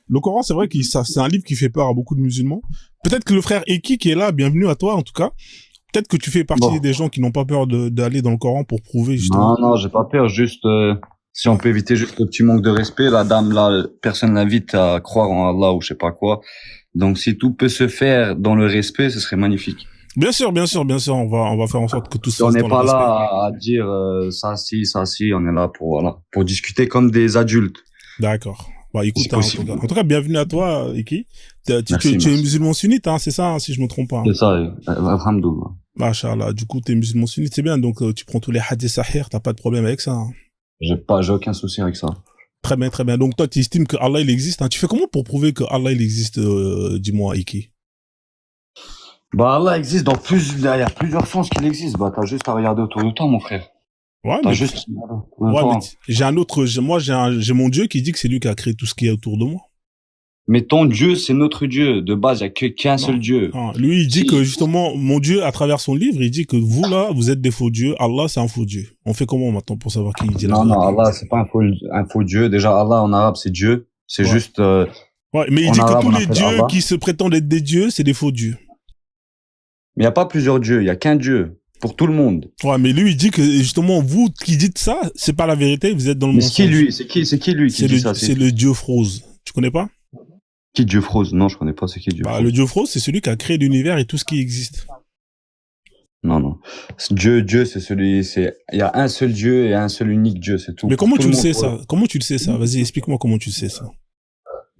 Le Coran, c'est vrai que c'est un livre qui fait peur à beaucoup de musulmans. Peut-être que le frère Eki qui est là, bienvenue à toi en tout cas. Peut-être que tu fais partie Bon. des gens qui n'ont pas peur d'aller dans le Coran pour prouver justement. Non, non, j'ai pas peur. Juste, si on peut éviter juste le petit manque de respect, la dame là, personne l'invite à croire en Allah ou je sais pas quoi. Donc, si tout peut se faire dans le respect, ce serait magnifique. Bien sûr, bien sûr, bien sûr. On va faire en sorte que tout se On fasse n'est dans le pas respect. là à dire ça si. On est là pour voilà, pour discuter comme des adultes. D'accord. Bah C'est écoute, hein, possible. en tout cas, bienvenue à toi, Eki. Merci, Tu es merci. musulman sunnite, hein, c'est ça, hein, si je me trompe pas. Hein. C'est ça. Alhamdoulilah. Machallah. Du coup, t'es musulman sunnite, c'est bien. Donc, tu prends tous les hadiths sahih, t'as pas de problème avec ça. Hein. J'ai aucun souci avec ça. Très bien, très bien. Donc, toi, tu estimes que Allah, il existe. Hein. Tu fais comment pour prouver que Allah, il existe, dis-moi, Eki? Bah, Allah existe il y a plusieurs sens qu'il existe. Bah, t'as juste à regarder autour de toi, mon frère. Ouais, T'as mais, juste, ouais, mais j'ai un autre, moi, j'ai mon Dieu qui dit que c'est lui qui a créé tout ce qui est autour de moi. Mais ton Dieu, c'est notre Dieu. De base, il y a qu'un seul Dieu. Non. Lui, il dit que justement, mon Dieu, à travers son livre, il dit que vous là, vous êtes des faux dieux. Allah, c'est un faux Dieu. On fait comment maintenant pour savoir qui dit la vérité? Non, Allah, c'est pas un faux Dieu. Déjà, Allah en arabe, c'est Dieu. C'est juste. Ouais, mais il dit que tous les dieux qui se prétendent être des dieux, c'est des faux dieux. Mais il y a pas plusieurs dieux. Il y a qu'un Dieu pour tout le monde. Ouais, mais lui, il dit que justement, vous qui dites ça, c'est pas la vérité. Vous êtes dans le mensonge. Mais c'est qui lui? C'est qui lui qui dit ça? C'est le dieu Froze. Tu connais pas? Qui Dieu Froze? Non, je connais pas. C'est qui Dieu Froze? Le dieu Froze, c'est celui qui a créé l'univers et tout ce qui existe. Non. Dieu, c'est celui, il y a un seul Dieu et un seul unique Dieu, c'est tout. Mais comment tu le sais ça? Comment tu le sais ça? Vas-y, explique-moi comment tu le sais ça.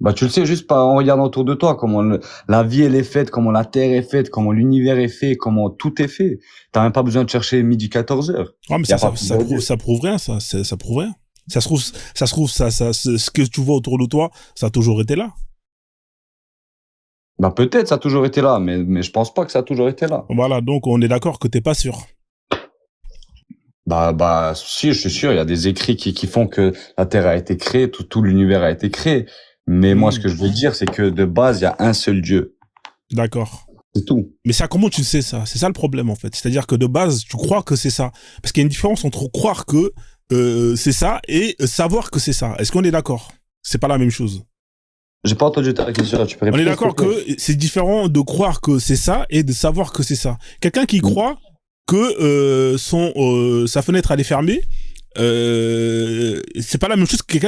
Bah, tu le sais juste en regardant autour de toi, comment la vie elle est faite, comment la terre est faite, comment l'univers est fait, comment tout est fait. T'as même pas besoin de chercher midi 14 heures. Ah, mais ça prouve rien, ça prouve rien. Ça se trouve, ce que tu vois autour de toi, ça a toujours été là. Bah, peut-être, ça a toujours été là, mais je pense pas que ça a toujours été là. Voilà, donc on est d'accord que t'es pas sûr. Bah, si, je suis sûr, il y a des écrits qui font que la terre a été créée, tout l'univers a été créé. Mais moi, ce que je veux dire, c'est que de base, il y a un seul Dieu. D'accord. C'est tout. Mais ça, comment tu le sais ça? C'est ça le problème en fait. C'est-à-dire que de base, tu crois que c'est ça. Parce qu'il y a une différence entre croire que c'est ça et savoir que c'est ça. Est-ce qu'on est d'accord? C'est pas la même chose. J'ai pas entendu ta question. Tu peux répéter? On est d'accord que c'est différent de croire que c'est ça et de savoir que c'est ça. Quelqu'un qui croit que sa fenêtre elle est fermée, c'est pas la même chose que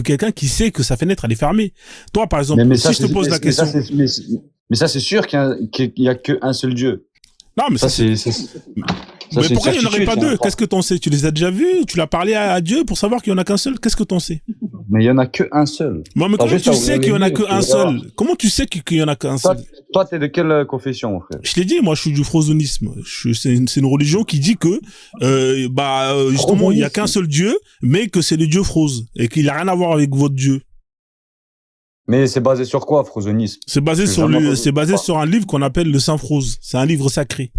quelqu'un qui sait que sa fenêtre elle est fermée. Toi par exemple, si je te pose la question, mais ça c'est sûr qu'il y a qu'un seul Dieu. Non mais ça c'est mais pourquoi il n'y en aurait pas deux? Qu'est-ce que t'en sais? Tu les as déjà vus? Tu l'as parlé à Dieu pour savoir qu'il y en a qu'un seul? Qu'est-ce que t'en sais? Mais il y en a qu'un seul. Mais comment tu sais qu'il y en a qu'un seul? Comment tu sais qu'il y en a qu'un seul? Toi, t'es de quelle confession, mon frère? Je t'ai dit, moi, je suis du frozonisme. C'est une religion qui dit que, justement, il y a qu'un seul Dieu, mais que c'est le Dieu Froze et qu'il n'a rien à voir avec votre Dieu. Mais c'est basé sur quoi, frozonisme? C'est basé sur un livre qu'on appelle le Saint Froze. C'est un livre sacré.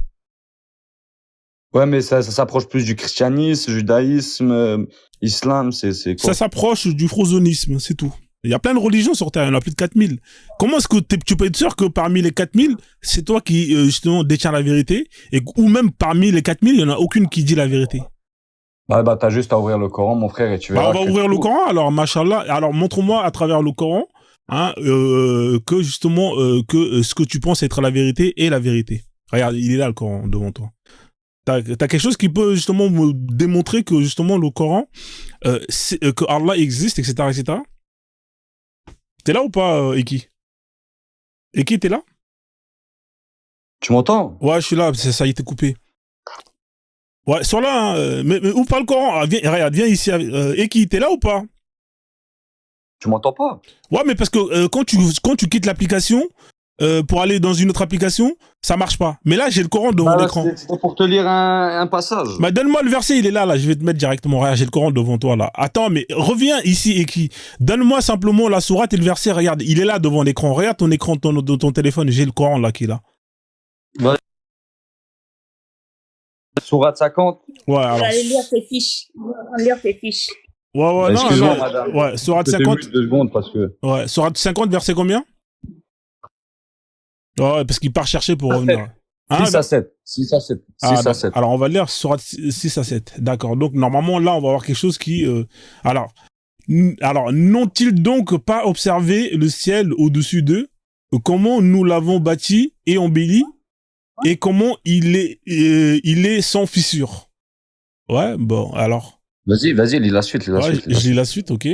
Ouais, mais ça s'approche plus du christianisme, judaïsme, islam, c'est quoi? Ça s'approche du frozonisme, c'est tout. Il y a plein de religions sur Terre, il y en a plus de 4000. Comment est-ce que tu peux être sûr que parmi les 4000, c'est toi qui, justement, détiens la vérité, ou même parmi les 4000, il y en a aucune qui dit la vérité? Bah, t'as juste à ouvrir le Coran, mon frère, et tu verras. On va ouvrir le Coran, alors, machallah. Alors, montre-moi à travers le Coran, que justement, que ce que tu penses être la vérité est la vérité. Regarde, il est là, le Coran, devant toi. T'as quelque chose qui peut justement me démontrer que justement le Coran, que Allah existe, etc., etc. T'es là ou pas, Eki? Eki, t'es là? Tu m'entends? Ouais, je suis là, ça a été coupé. Ouais, sois là, hein, mais où pas le Coran? Regarde, viens ici. Eki, t'es là ou pas? Tu m'entends pas? Ouais, mais parce que quand tu quittes l'application, pour aller dans une autre application, ça marche pas. Mais là, j'ai le Coran devant l'écran. C'était pour te lire un passage. Bah, donne-moi le verset, il est là, je vais te mettre directement. Regarde, j'ai le Coran devant toi, là. Attends, mais reviens ici, Eki. Donne-moi simplement la sourate et le verset, regarde, il est là devant l'écran. Regarde ton écran de ton téléphone, j'ai le Coran, là, qui est là. Ouais. Sourate 50. Ouais, alors. Allez lire tes fiches. Lire tes fiches. Ouais, excuse-moi, non, madame. Ouais, sourate 50. 2 secondes parce que. Ouais, sourate 50, verset combien? Ouais, parce qu'il part chercher pour revenir. 6 à 7. 6 à 7. 6 à 7. Alors, on va lire sourate 6 à 7. D'accord. Donc, normalement, là, on va avoir quelque chose qui, alors, Alors, n'ont-ils donc pas observé le ciel au-dessus d'eux, comment nous l'avons bâti et embelli, et comment il est sans fissure. Ouais, bon, alors. Vas-y, lis la suite, lis la suite. Je lis la suite, ok.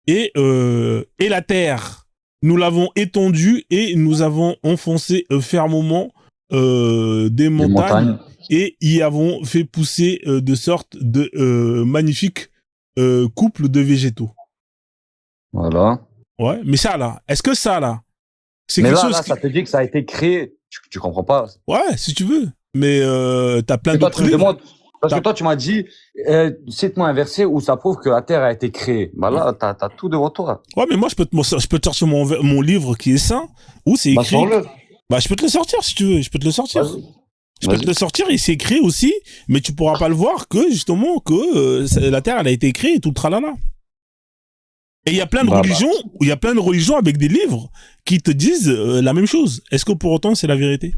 Et la terre, nous l'avons étendue et nous avons enfoncé fermement des montagnes et y avons fait pousser de sorte de magnifiques couples de végétaux. Voilà. Ouais, mais ça là, est-ce que ça là, c'est quelque chose ça te dit que ça a été créé. Tu comprends pas. Ouais, si tu veux. Mais t'as plein d'autres livres. Parce que toi, tu m'as dit, cite-moi un verset où ça prouve que la Terre a été créée. Bah là, t'as tout devant toi. Ouais, mais moi, je peux te sortir mon livre qui est saint, où c'est écrit. Bah, je peux te le sortir si tu veux. Je peux te le sortir. Je peux te le sortir et c'est écrit aussi, mais tu pourras pas le voir que, justement, que la Terre, elle a été créée et tout le tralala. Et il y a plein de religions avec des livres qui te disent la même chose. Est-ce que pour autant, c'est la vérité?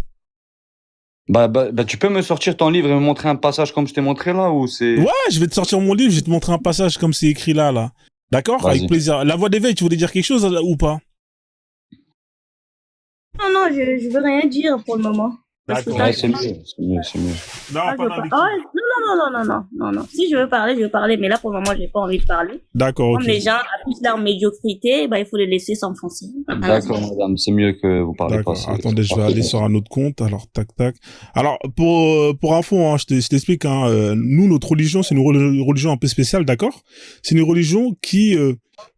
Bah, tu peux me sortir ton livre et me montrer un passage comme je t'ai montré là, ou c'est... Ouais, je vais te sortir mon livre, je vais te montrer un passage comme c'est écrit là. D'accord? Avec plaisir. La voix d'éveil, tu voulais dire quelque chose ou pas? Non, je veux rien dire pour le moment. D'accord, c'est mieux. Non, non. Si je veux parler, mais là, pour le moment, j'ai pas envie de parler. D'accord, Comme les gens affichent leur médiocrité, il faut les laisser s'enfoncer. D'accord, madame, c'est mieux que vous parlez pas. Attendez, je vais aller sur un autre compte, alors, tac. Alors, pour info, hein, je t'explique, hein, nous, notre religion, c'est une religion un peu spéciale, d'accord? C'est une religion qui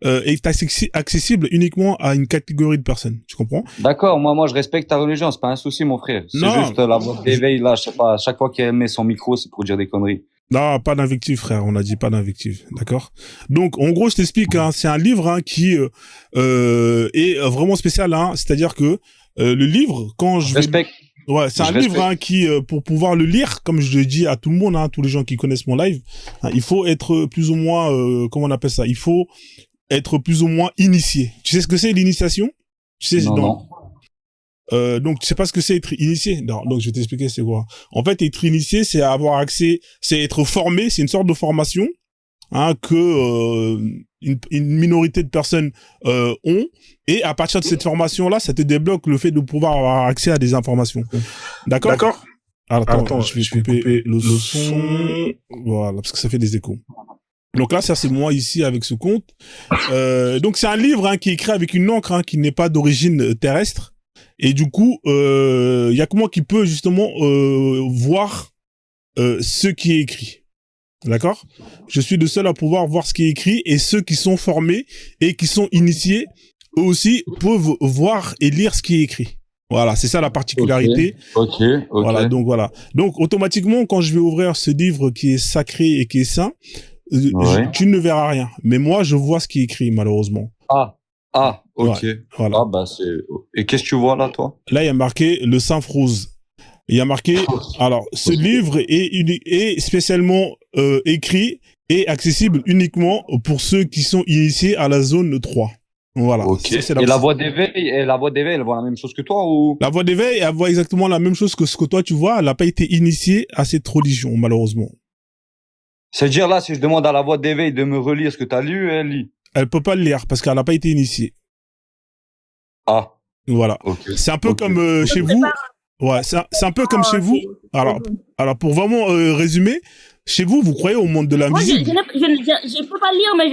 est accessible uniquement à une catégorie de personnes, tu comprends? D'accord, moi je respecte ta religion, c'est pas un souci mon frère. C'est juste la voix d'éveil là, je sais pas, à chaque fois qu'il met son micro, c'est pour dire des conneries. Non, pas d'invective frère, on a dit pas d'invective, d'accord? Donc en gros, je t'explique, hein, c'est un livre hein, qui est vraiment spécial, hein, c'est-à-dire que le livre, quand je respecte. Ouais, c'est un livre hein, qui, pour pouvoir le lire, comme je le dis à tout le monde, hein, tous les gens qui connaissent mon live, hein, il faut être plus ou moins, comment on appelle ça? Il faut être plus ou moins initié. Tu sais ce que c'est l'initiation? Tu sais, non. Donc tu sais pas ce que c'est être initié? Non, donc je vais t'expliquer c'est quoi. En fait, être initié, c'est avoir accès, c'est être formé, c'est une sorte de formation hein, que une minorité de personnes ont, et à partir de cette formation-là, ça te débloque le fait de pouvoir avoir accès à des informations. D'accord? D'accord. Attends, je vais couper le son. Voilà, parce que ça fait des échos. Donc là, ça c'est moi ici avec ce compte. Donc c'est un livre hein, qui est écrit avec une encre hein, qui n'est pas d'origine terrestre. Et du coup, il y a que moi qui peut justement voir ce qui est écrit. D'accord? Je suis le seul à pouvoir voir ce qui est écrit, et ceux qui sont formés et qui sont initiés, eux aussi peuvent voir et lire ce qui est écrit. Voilà, c'est ça la particularité. Ok. Voilà, donc voilà. Donc automatiquement, quand je vais ouvrir ce livre qui est sacré et qui est saint, tu ne verras rien. Mais moi, je vois ce qui est écrit, malheureusement. Ah, ok. Ouais, voilà. Ah, bah c'est... Et qu'est-ce que tu vois là, toi? Là, il y a marqué le Saint Frouz. Il y a marqué, alors, ce livre est spécialement écrit et accessible uniquement pour ceux qui sont initiés à la zone 3. Voilà. Okay. Ça, et la voix d'éveil, elle voit la même chose que toi ou? La voix d'éveil, elle voit exactement la même chose que ce que toi tu vois. Elle n'a pas été initiée à cette religion, malheureusement. C'est-à-dire là, si je demande à la voix d'éveil de me relire ce que tu as lu, elle lit. Elle peut pas le lire parce qu'elle n'a pas été initiée. Ah. Voilà. Okay. C'est un peu comme chez vous. Ouais, c'est un peu comme chez vous. Alors pour vraiment résumer, chez vous, vous croyez au monde de l'invisible. Moi, je peux pas lire, mais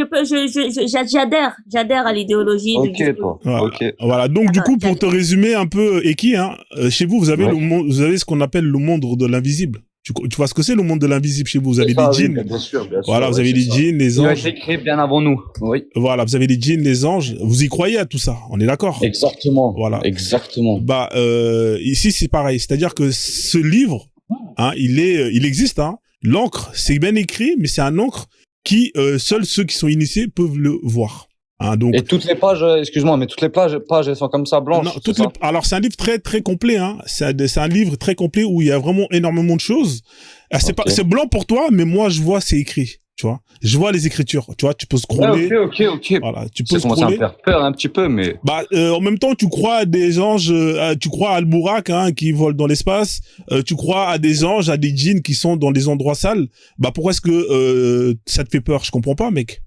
j'adhère à l'idéologie. Ok, toi. Voilà. Ok. Voilà. Donc du coup, pour te résumer un peu, Eki, hein, chez vous, vous avez vous avez ce qu'on appelle le monde de l'invisible. Tu vois ce que c'est le monde de l'invisible chez vous? Vous avez des djinns. Oui, bien sûr. Voilà, vous avez les djinns, les anges. Il a été créé bien avant nous. Oui. Voilà, vous avez les djinns, les anges. Vous y croyez à tout ça? On est d'accord? Exactement. Voilà. Exactement. Bah ici c'est pareil. C'est-à-dire que ce livre, hein, il existe. Hein. L'encre, c'est bien écrit, mais c'est un encre qui seuls ceux qui sont initiés peuvent le voir. Hein, donc... Et toutes les pages, excuse-moi, mais toutes les pages elles sont comme ça blanches. Non, alors c'est un livre très très complet. Hein. C'est un livre très complet où il y a vraiment énormément de choses. C'est blanc pour toi, mais moi je vois c'est écrit. Tu vois, je vois les écritures. Tu vois, tu peux scroller. Ok. Voilà, tu peux scroller. Ça me faire peur un petit peu, mais. Bah, en même temps, tu crois à des anges, tu crois à Al-Bourak, hein, qui volent dans l'espace. Tu crois à des anges, à des djinns qui sont dans des endroits sales. Bah, pourquoi est-ce que ça te fait peur? Je comprends pas, mec.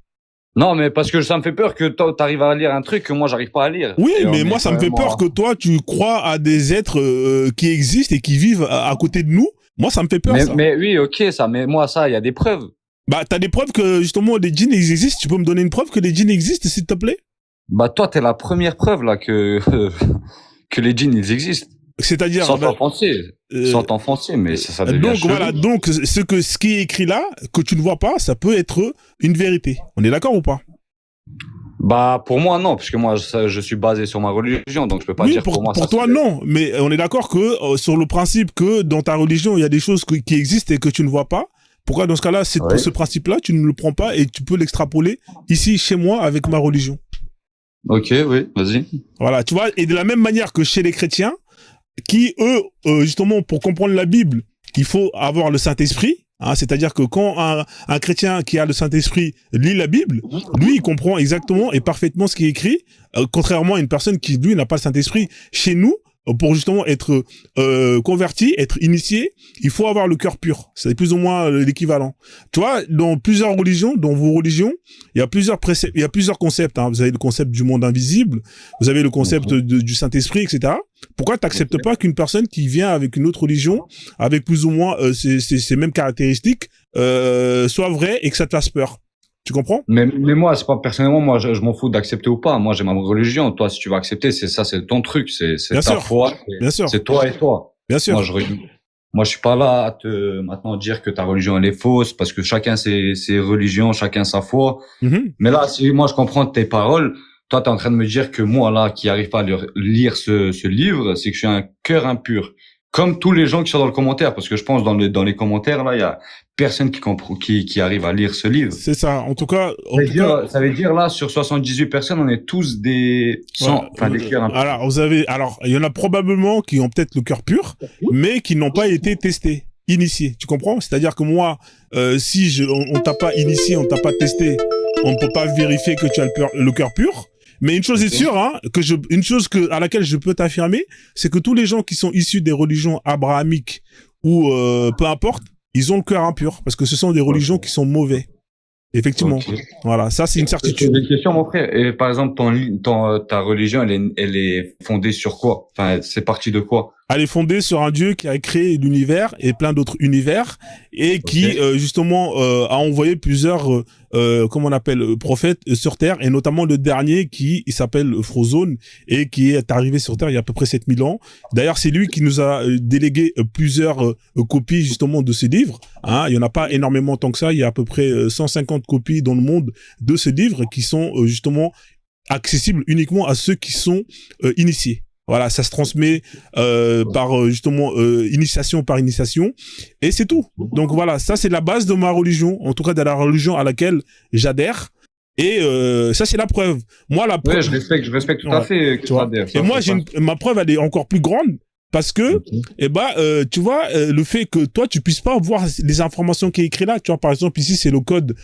Non, mais parce que ça me fait peur que toi, t'arrives à lire un truc que moi, j'arrive pas à lire. Oui, Et mais on moi, est ça me fait vraiment- peur que toi, tu crois à des êtres qui existent et qui vivent à côté de nous. Moi, ça me fait peur, ça. Mais oui, ok, ça, mais moi, ça, il y a des preuves. Bah, t'as des preuves que, justement, des djinns ils existent. Tu peux me donner une preuve que des djinns existent, s'il te plaît? Bah, toi, t'es la première preuve, là, que, que les djinns, ils existent. C'est-à-dire, Sans t'enfoncer. euh, Sans t'enfoncer, mais ça devient donc, chelou. voilà. Donc, ce qui est écrit là, que tu ne vois pas, ça peut être une vérité. On est d'accord ou pas? Bah, pour moi, non, parce que moi, je suis basé sur ma religion, donc je peux pas Oui, dire pour moi pour ça. toi, c'est- non. Mais on est d'accord que, sur le principe que dans ta religion, il y a des choses qui existent et que tu ne vois pas. Pourquoi, dans ce cas-là, Ouais. ce principe-là, tu ne le prends pas et tu peux l'extrapoler ici, chez moi, avec ma religion? Ok, oui, vas-y. Voilà, tu vois. Et de la même manière que chez les chrétiens, qui, eux, justement, pour comprendre la Bible, il faut avoir le Saint-Esprit. Hein, c'est-à-dire que quand un chrétien qui a le Saint-Esprit lit la Bible, lui, il comprend exactement et parfaitement ce qui est écrit, contrairement à une personne qui, lui, n'a pas le Saint-Esprit. Chez nous, pour justement être converti, être initié, il faut avoir le cœur pur. C'est plus ou moins l'équivalent. Tu vois, dans plusieurs religions, dans vos religions, il y a plusieurs préceptes, il y a plusieurs concepts. Hein. Vous avez le concept du monde invisible, vous avez le concept du Saint-Esprit, etc. Pourquoi t'acceptes pas qu'une personne qui vient avec une autre religion, avec plus ou moins ces mêmes caractéristiques, soit vraie et que ça te fasse peur? Tu comprends? Mais moi, c'est pas personnellement, moi, je m'en fous d'accepter ou pas. Moi, j'ai ma religion. Toi, si tu veux accepter, c'est ça, c'est ton truc, c'est Bien ta sûr. foi. Bien sûr. C'est toi et toi. Bien sûr. Moi, je suis pas là à te maintenant dire que ta religion elle est fausse parce que chacun ses religions, chacun sa foi. Mhm. Mais là, si moi je comprends tes paroles, toi, t'es en train de me dire que moi là, qui arrive pas à lire ce livre, c'est que je suis un cœur impur. Comme tous les gens qui sont dans le commentaire, parce que je pense dans les commentaires là, il y a personne qui comprend, qui arrive à lire ce livre. C'est ça. En tout cas, Ça veut dire là, sur 78 personnes, on est tous des des cœurs impurs. Alors, il y en a probablement qui ont peut-être le cœur pur, mais qui n'ont pas été testés, initiés. Tu comprends? C'est-à-dire que moi, si on t'a pas initié, on t'a pas testé, on ne peut pas vérifier que tu as le cœur pur. Mais une chose est sûre, hein, à laquelle je peux t'affirmer, c'est que tous les gens qui sont issus des religions abrahamiques ou peu importe, ils ont le cœur impur parce que ce sont des religions qui sont mauvais. Effectivement. Okay. Voilà, ça c'est une certitude. J'ai une question, mon frère. Et par exemple, ta religion, elle est fondée sur quoi? Enfin, c'est parti de quoi? Elle est fondée sur un Dieu qui a créé l'univers et plein d'autres univers et qui justement a envoyé plusieurs comment on appelle prophètes sur Terre et notamment le dernier qui il s'appelle Frozone et qui est arrivé sur Terre il y a à peu près 7000 ans. D'ailleurs, c'est lui qui nous a délégué plusieurs copies justement de ces livres. Hein, il y en a pas énormément tant que ça, il y a à peu près 150 copies dans le monde de ces livres qui sont justement accessibles uniquement à ceux qui sont initiés. Voilà, ça se transmet par justement initiation par initiation et c'est tout. Donc voilà, ça c'est la base de ma religion, en tout cas de la religion à laquelle j'adhère. Et ça c'est la preuve. Moi la preuve. Ouais, je respecte tout à fait. Que tu vois. Et moi ma preuve elle est encore plus grande. Parce que, tu vois, le fait que toi, tu puisses pas voir les informations qui est écrit là, tu vois, par exemple, ici, c'est le code,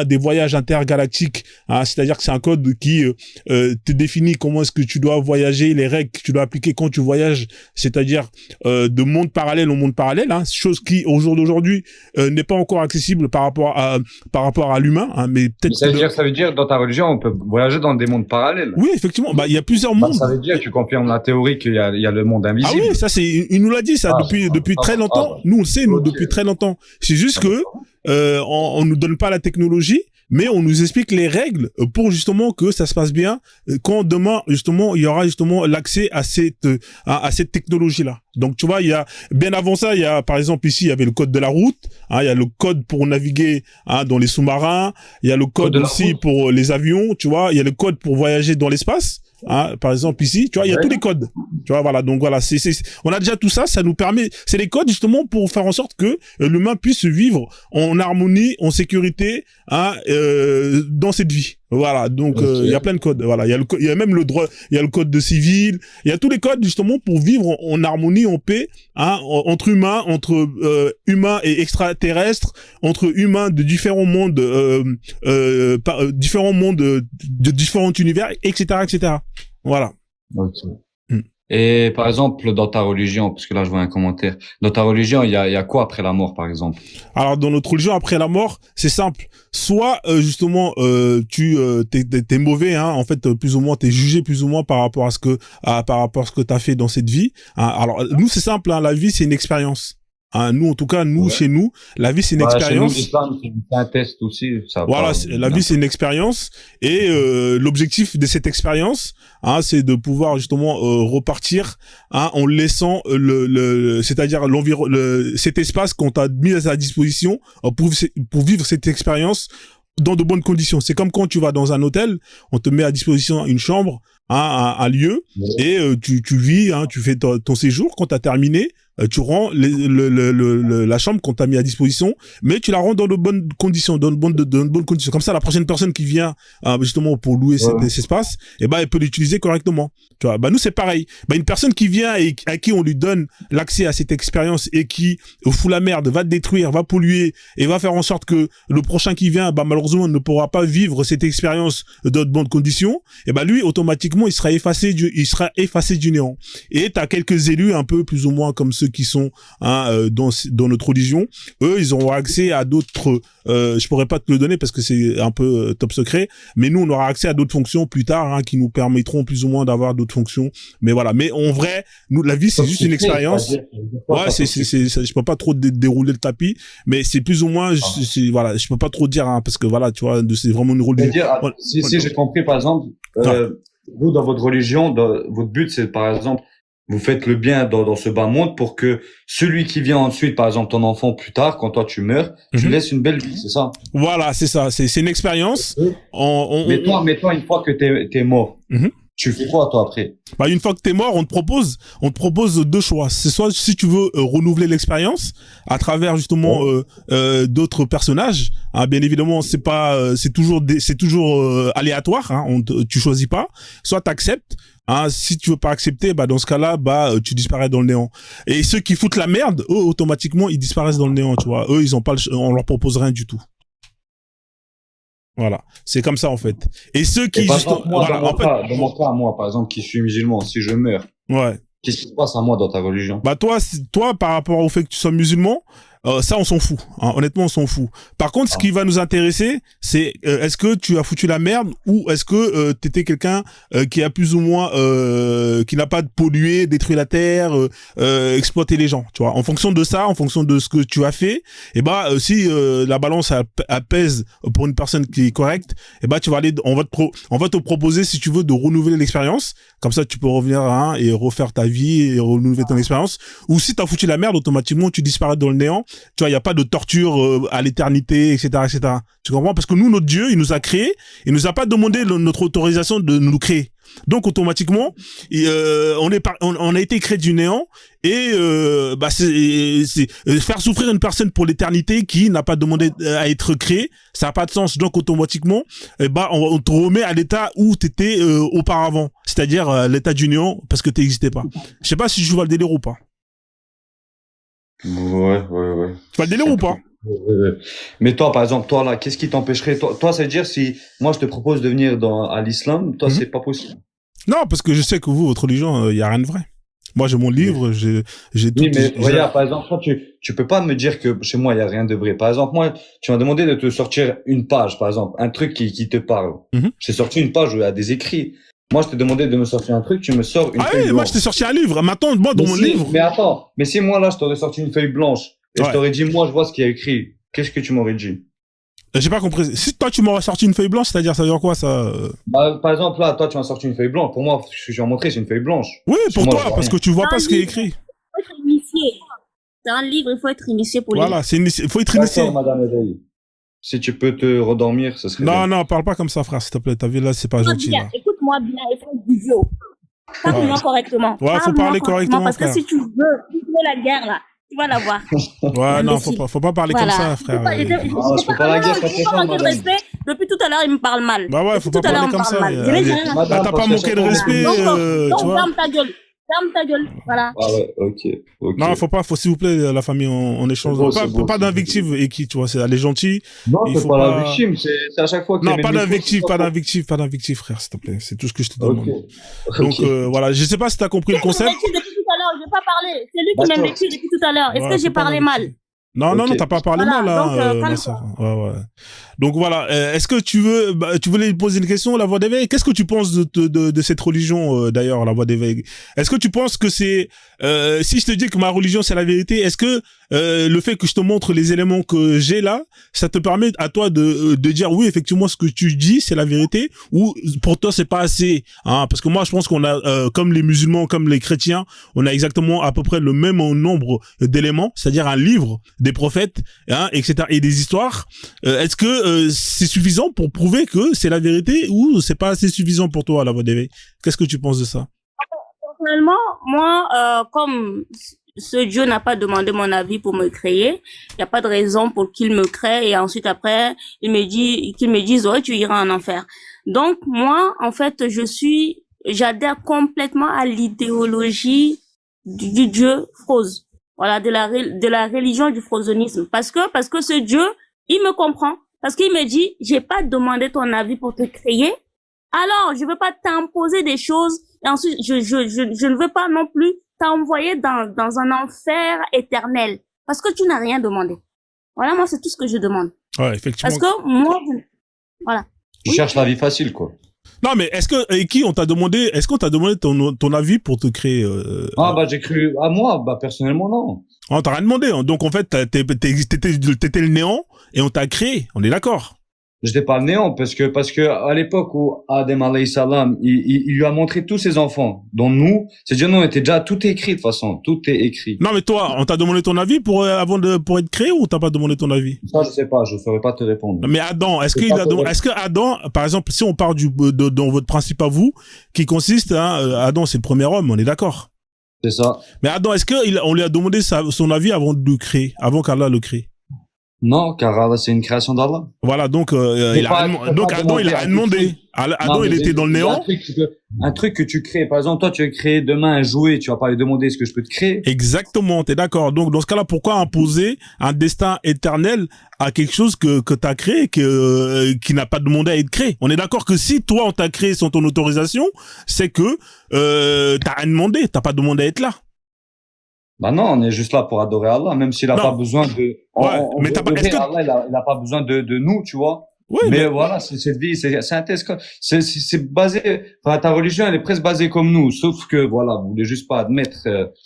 des voyages intergalactiques, c'est-à-dire que c'est un code qui, te définit comment est-ce que tu dois voyager, les règles que tu dois appliquer quand tu voyages, c'est-à-dire, de monde parallèle au monde parallèle, chose qui, au jour d'aujourd'hui, n'est pas encore accessible par rapport à l'humain, mais peut-être. Ça veut dire, dans ta religion, on peut voyager dans des mondes parallèles. Oui, effectivement, il y a plusieurs mondes. Ça veut dire, tu confirmes la théorie qu'il y a le monde invisible. Ah oui, ça il nous l'a dit ça depuis très longtemps. Nous on le sait depuis très longtemps. C'est juste que on nous donne pas la technologie, mais on nous explique les règles pour justement que ça se passe bien quand demain justement il y aura justement l'accès à cette technologie là. Donc tu vois, il y a bien avant ça, il y a par exemple ici il y avait le code de la route, il y a le code pour naviguer dans les sous-marins, il y a le code aussi pour les avions, tu vois, il y a le code pour voyager dans l'espace. Par exemple ici, tu vois, il y a tous les codes. Tu vois, voilà. Donc voilà, on a déjà tout ça. Ça nous permet, c'est les codes justement pour faire en sorte que l'humain puisse vivre en harmonie, en sécurité, dans cette vie. Voilà. Donc il y a plein de codes. Voilà. Il y a même le droit. Il y a le code de civil. Il y a tous les codes justement pour vivre en harmonie, en paix, entre humains, entre humains et extraterrestres, entre humains de différents mondes, de différents univers, etc., etc. Voilà. Okay. Et par exemple, dans ta religion, parce que là je vois un commentaire, dans ta religion, il y a quoi après la mort, par exemple? Alors dans notre religion, après la mort, c'est simple. Soit justement t'es mauvais, hein, en fait plus ou moins t'es jugé plus ou moins par rapport à ce que t'as fait dans cette vie. Hein. Alors nous c'est simple, hein, la vie c'est une expérience. Hein, nous, en tout cas, nous, Ouais. chez nous, la vie, c'est une Chez nous, expérience. l'islam, c'est un test aussi. Ça Voilà, parle la vie, c'est une expérience. Et l'objectif de cette expérience, hein, c'est de pouvoir justement repartir, hein, en laissant c'est-à-dire cet espace qu'on t'a mis à sa disposition pour vivre cette expérience dans de bonnes conditions. C'est comme quand tu vas dans un hôtel, on te met à disposition une chambre, hein, un lieu, et tu vis, hein, tu fais ton séjour. Quand t'as terminé, tu rends la chambre qu'on t'a mis à disposition, mais tu la rends dans de bonnes conditions, dans de bonnes conditions. Comme ça, la prochaine personne qui vient justement pour louer cet espace, eh ben, elle peut l'utiliser correctement. Tu vois, bah nous c'est pareil. Bah une personne qui vient et à qui on lui donne l'accès à cette expérience et qui fout la merde, va te détruire, va polluer et va faire en sorte que le prochain qui vient, bah malheureusement ne pourra pas vivre cette expérience dans de bonnes conditions. Et bah lui automatiquement il sera effacé du néant. Et t'as quelques élus un peu plus ou moins comme ceux qui sont dans notre religion. Eux ils auront accès à d'autres. Je pourrais pas te le donner parce que c'est un peu top secret. Mais nous on aura accès à d'autres fonctions plus tard, hein, qui nous permettront plus ou moins d'avoir d'autres fonctions. Mais voilà. Mais en vrai, nous la vie c'est juste une expérience. Ouais, je peux pas trop dérouler le tapis, mais c'est plus ou moins, voilà, je peux pas trop dire, hein, parce que voilà, tu vois, c'est vraiment une religion. Si j'ai compris, par exemple, vous, dans votre religion, votre but, c'est, par exemple, vous faites le bien dans ce bas monde pour que celui qui vient ensuite, par exemple, ton enfant plus tard, quand toi tu meurs, tu laisses une belle vie, c'est ça? Voilà, c'est ça, c'est une expérience. Mais toi, une fois que t'es mort, tu fais quoi, toi, après? Bah, une fois que t'es mort, on te propose deux choix. C'est soit si tu veux renouveler l'expérience à travers justement d'autres personnages. Hein, bien évidemment, c'est toujours aléatoire. Hein, tu choisis pas. Soit t'acceptes. Hein, si tu veux pas accepter, bah dans ce cas-là, bah tu disparais dans le néant. Et ceux qui foutent la merde, eux automatiquement ils disparaissent dans le néant. Tu vois, eux ils ont pas, on leur propose rien du tout. Voilà, c'est comme ça en fait. Et ceux qui dans mon cas, moi, par exemple, qui suis musulman, si je meurs, ouais. Qu'est-ce qui se passe à moi dans ta religion? Bah toi, par rapport au fait que tu sois musulman, ça on s'en fout. Hein. Honnêtement, on s'en fout. Par contre, ce qui va nous intéresser, c'est est-ce que tu as foutu la merde ou est-ce que t'étais quelqu'un qui a plus ou moins qui n'a pas pollué, détruit la terre, exploité les gens. Tu vois, en fonction de ça, en fonction de ce que tu as fait, et bah si la balance pèse pour une personne qui est correcte, et bah tu vas aller, on va te proposer si tu veux de renouveler l'expérience. Comme ça, tu peux revenir et refaire ta vie et renouveler ton expérience. Ou si t'as foutu la merde, automatiquement tu disparais dans le néant. Tu vois, il y a pas de torture à l'éternité, etc., etc. Tu comprends? Parce que nous, notre Dieu, il nous a créés, il nous a pas demandé notre autorisation de nous créer. Donc automatiquement, on a été créé du néant et bah c'est faire souffrir une personne pour l'éternité qui n'a pas demandé à être créée, ça a pas de sens. Donc automatiquement, bah on te remet à l'état où t'étais auparavant, c'est-à-dire l'état du néant parce que t'existais pas. Je sais pas si je vois le délire ou pas. Ouais. Tu vois le délire ou pas? Ouais. Mais toi, par exemple, toi là, qu'est-ce qui t'empêcherait? Toi, ça veut dire si moi je te propose de venir à l'islam, toi c'est pas possible. Non, parce que je sais que vous, votre religion, y a rien de vrai. Moi, j'ai mon livre, j'ai tout. Oui, mais regarde, par exemple, toi, tu peux pas me dire que chez moi il y a rien de vrai. Par exemple, moi, tu m'as demandé de te sortir une page, par exemple, un truc qui te parle. J'ai sorti une page où il y a des écrits. Moi, je t'ai demandé de me sortir un truc, tu me sors une feuille blanche. Moi, je t'ai sorti un livre. Maintenant, moi, dans mon livre. Mais attends, mais si moi, là, je t'aurais sorti une feuille blanche, et je t'aurais dit, moi, je vois ce qu'il y a écrit, qu'est-ce que tu m'aurais dit? J'ai pas compris. Si toi, tu m'aurais sorti une feuille blanche, c'est-à-dire, ça veut dire quoi, ça? Bah, par exemple, là, toi, tu m'as sorti une feuille blanche. Pour moi, ce que je vais montrer, c'est une feuille blanche. Oui, pour toi, parce que tu vois pas ce qui est écrit. Il faut être initié. C'est un livre, il faut être initié pour lire. Voilà, il faut être initié. Madame Edaï. Si tu peux te redormir, ça serait bien. Non, parle pas comme ça, frère, s'il te plaît. Ta vie, là, c'est pas gentil, là. Écoute-moi bien, il faut être du Parle-moi correctement. Ouais, faut parler correctement, parce que si tu veux la guerre, là, tu vas la voir. Ouais, non, faut pas parler comme ça, frère. Je peux pas la guerre, ça fait ça, madame. Depuis tout à l'heure, il me parle mal. Bah ouais, faut pas parler comme ça. T'as pas manqué de respect, donc, tu vois. ferme ta gueule. Ferme ta gueule. Voilà. Ah ouais, ok. Non, faut s'il vous plaît, la famille, on échange. Pas d'invective, et qui, tu vois, elle est gentille. Non, Il c'est faut pas pas- la victime, c'est à chaque fois que Non, pas d'invective, frère, s'il te plaît. C'est tout ce que je te demande. Ok. Donc, voilà, je sais pas si t'as compris le C'est lui qui concept. m'invective depuis tout à l'heure. Je vais pas parler. C'est lui qui D'accord. m'invective depuis tout à l'heure. Est-ce Ouais, que j'ai faut pas parlé d'invective. mal? Non, Ok. non, t'as pas parlé Voilà, mal, hein, donc, calme-toi. Nasser. Ouais. Donc voilà, est-ce que tu voulais poser une question, la voix d'éveil? Qu'est-ce que tu penses de cette religion, d'ailleurs, la voix d'éveil? Est-ce que tu penses que c'est, si je te dis que ma religion c'est la vérité, est-ce que le fait que je te montre les éléments que j'ai là, ça te permet à toi de dire oui, effectivement, ce que tu dis c'est la vérité, ou pour toi c'est pas assez, hein? Parce que moi je pense qu'on a, comme les musulmans, comme les chrétiens, on a exactement à peu près le même nombre d'éléments, c'est-à-dire un livre des prophètes, hein, etc., et des histoires. Est-ce que c'est suffisant pour prouver que c'est la vérité, ou c'est pas assez suffisant pour toi, la voix d'éveil? Qu'est-ce que tu penses de ça? Personnellement, moi, comme ce Dieu n'a pas demandé mon avis pour me créer, il n'y a pas de raison pour qu'il me crée et ensuite après, qu'il me dise, ouais, tu iras en enfer. Donc, moi, en fait, j'adhère complètement à l'idéologie du Dieu Froze. Voilà, de la religion du frozonisme. Parce que ce Dieu, il me comprend. Parce qu'il me dit, j'ai pas demandé ton avis pour te créer. Alors, je veux pas t'imposer des choses. Et ensuite, je ne veux pas non plus t'envoyer dans un enfer éternel. Parce que tu n'as rien demandé. Voilà, moi, c'est tout ce que je demande. Ouais, effectivement. Parce que moi, voilà. Tu cherches la vie facile, quoi. Non, mais est-ce qu'on t'a demandé ton avis pour te créer, J'ai cru à moi, personnellement, non. On t'a rien demandé, hein. Donc en fait, t'étais le néant et on t'a créé. On est d'accord. J'étais pas le néant parce que à l'époque où Adem alayhi salam, il lui a montré tous ses enfants, dont nous, c'est-à-dire nous, on était déjà tout écrit de toute façon, tout est écrit. Non, mais toi, on t'a demandé ton avis pour être créé, ou on t'a pas demandé ton avis? Ça, je sais pas, je saurais pas te répondre. Mais Adam, est-ce que Adam, par exemple, si on part dans votre principe à vous, qui consiste, hein, Adam, c'est le premier homme, on est d'accord? C'est ça. Mais Adam, est-ce qu'on lui a demandé son avis avant de le créer, avant qu'Allah le crée? Non, car Allah, c'est une création d'Allah. Voilà, donc Adam, il a rien demandé. Adam, il était dans le néant. Un truc que tu crées. Par exemple, toi, tu veux créer demain un jouet, tu vas pas lui demander ce que je peux te créer. Exactement, t'es d'accord. Donc, dans ce cas-là, pourquoi imposer un destin éternel à quelque chose que t'as créé, qui n'a pas demandé à être créé? On est d'accord que si toi, on t'a créé sans ton autorisation, c'est que t'as rien demandé, t'as pas demandé à être là. Bah non, on est juste là pour adorer Allah, même s'il a pas besoin de. Mais Allah, il a pas besoin de nous, tu vois. Oui, mais voilà, cette vie, c'est un test. C'est basé. Enfin, ta religion, elle est presque basée comme nous, sauf que voilà, vous voulez juste pas admettre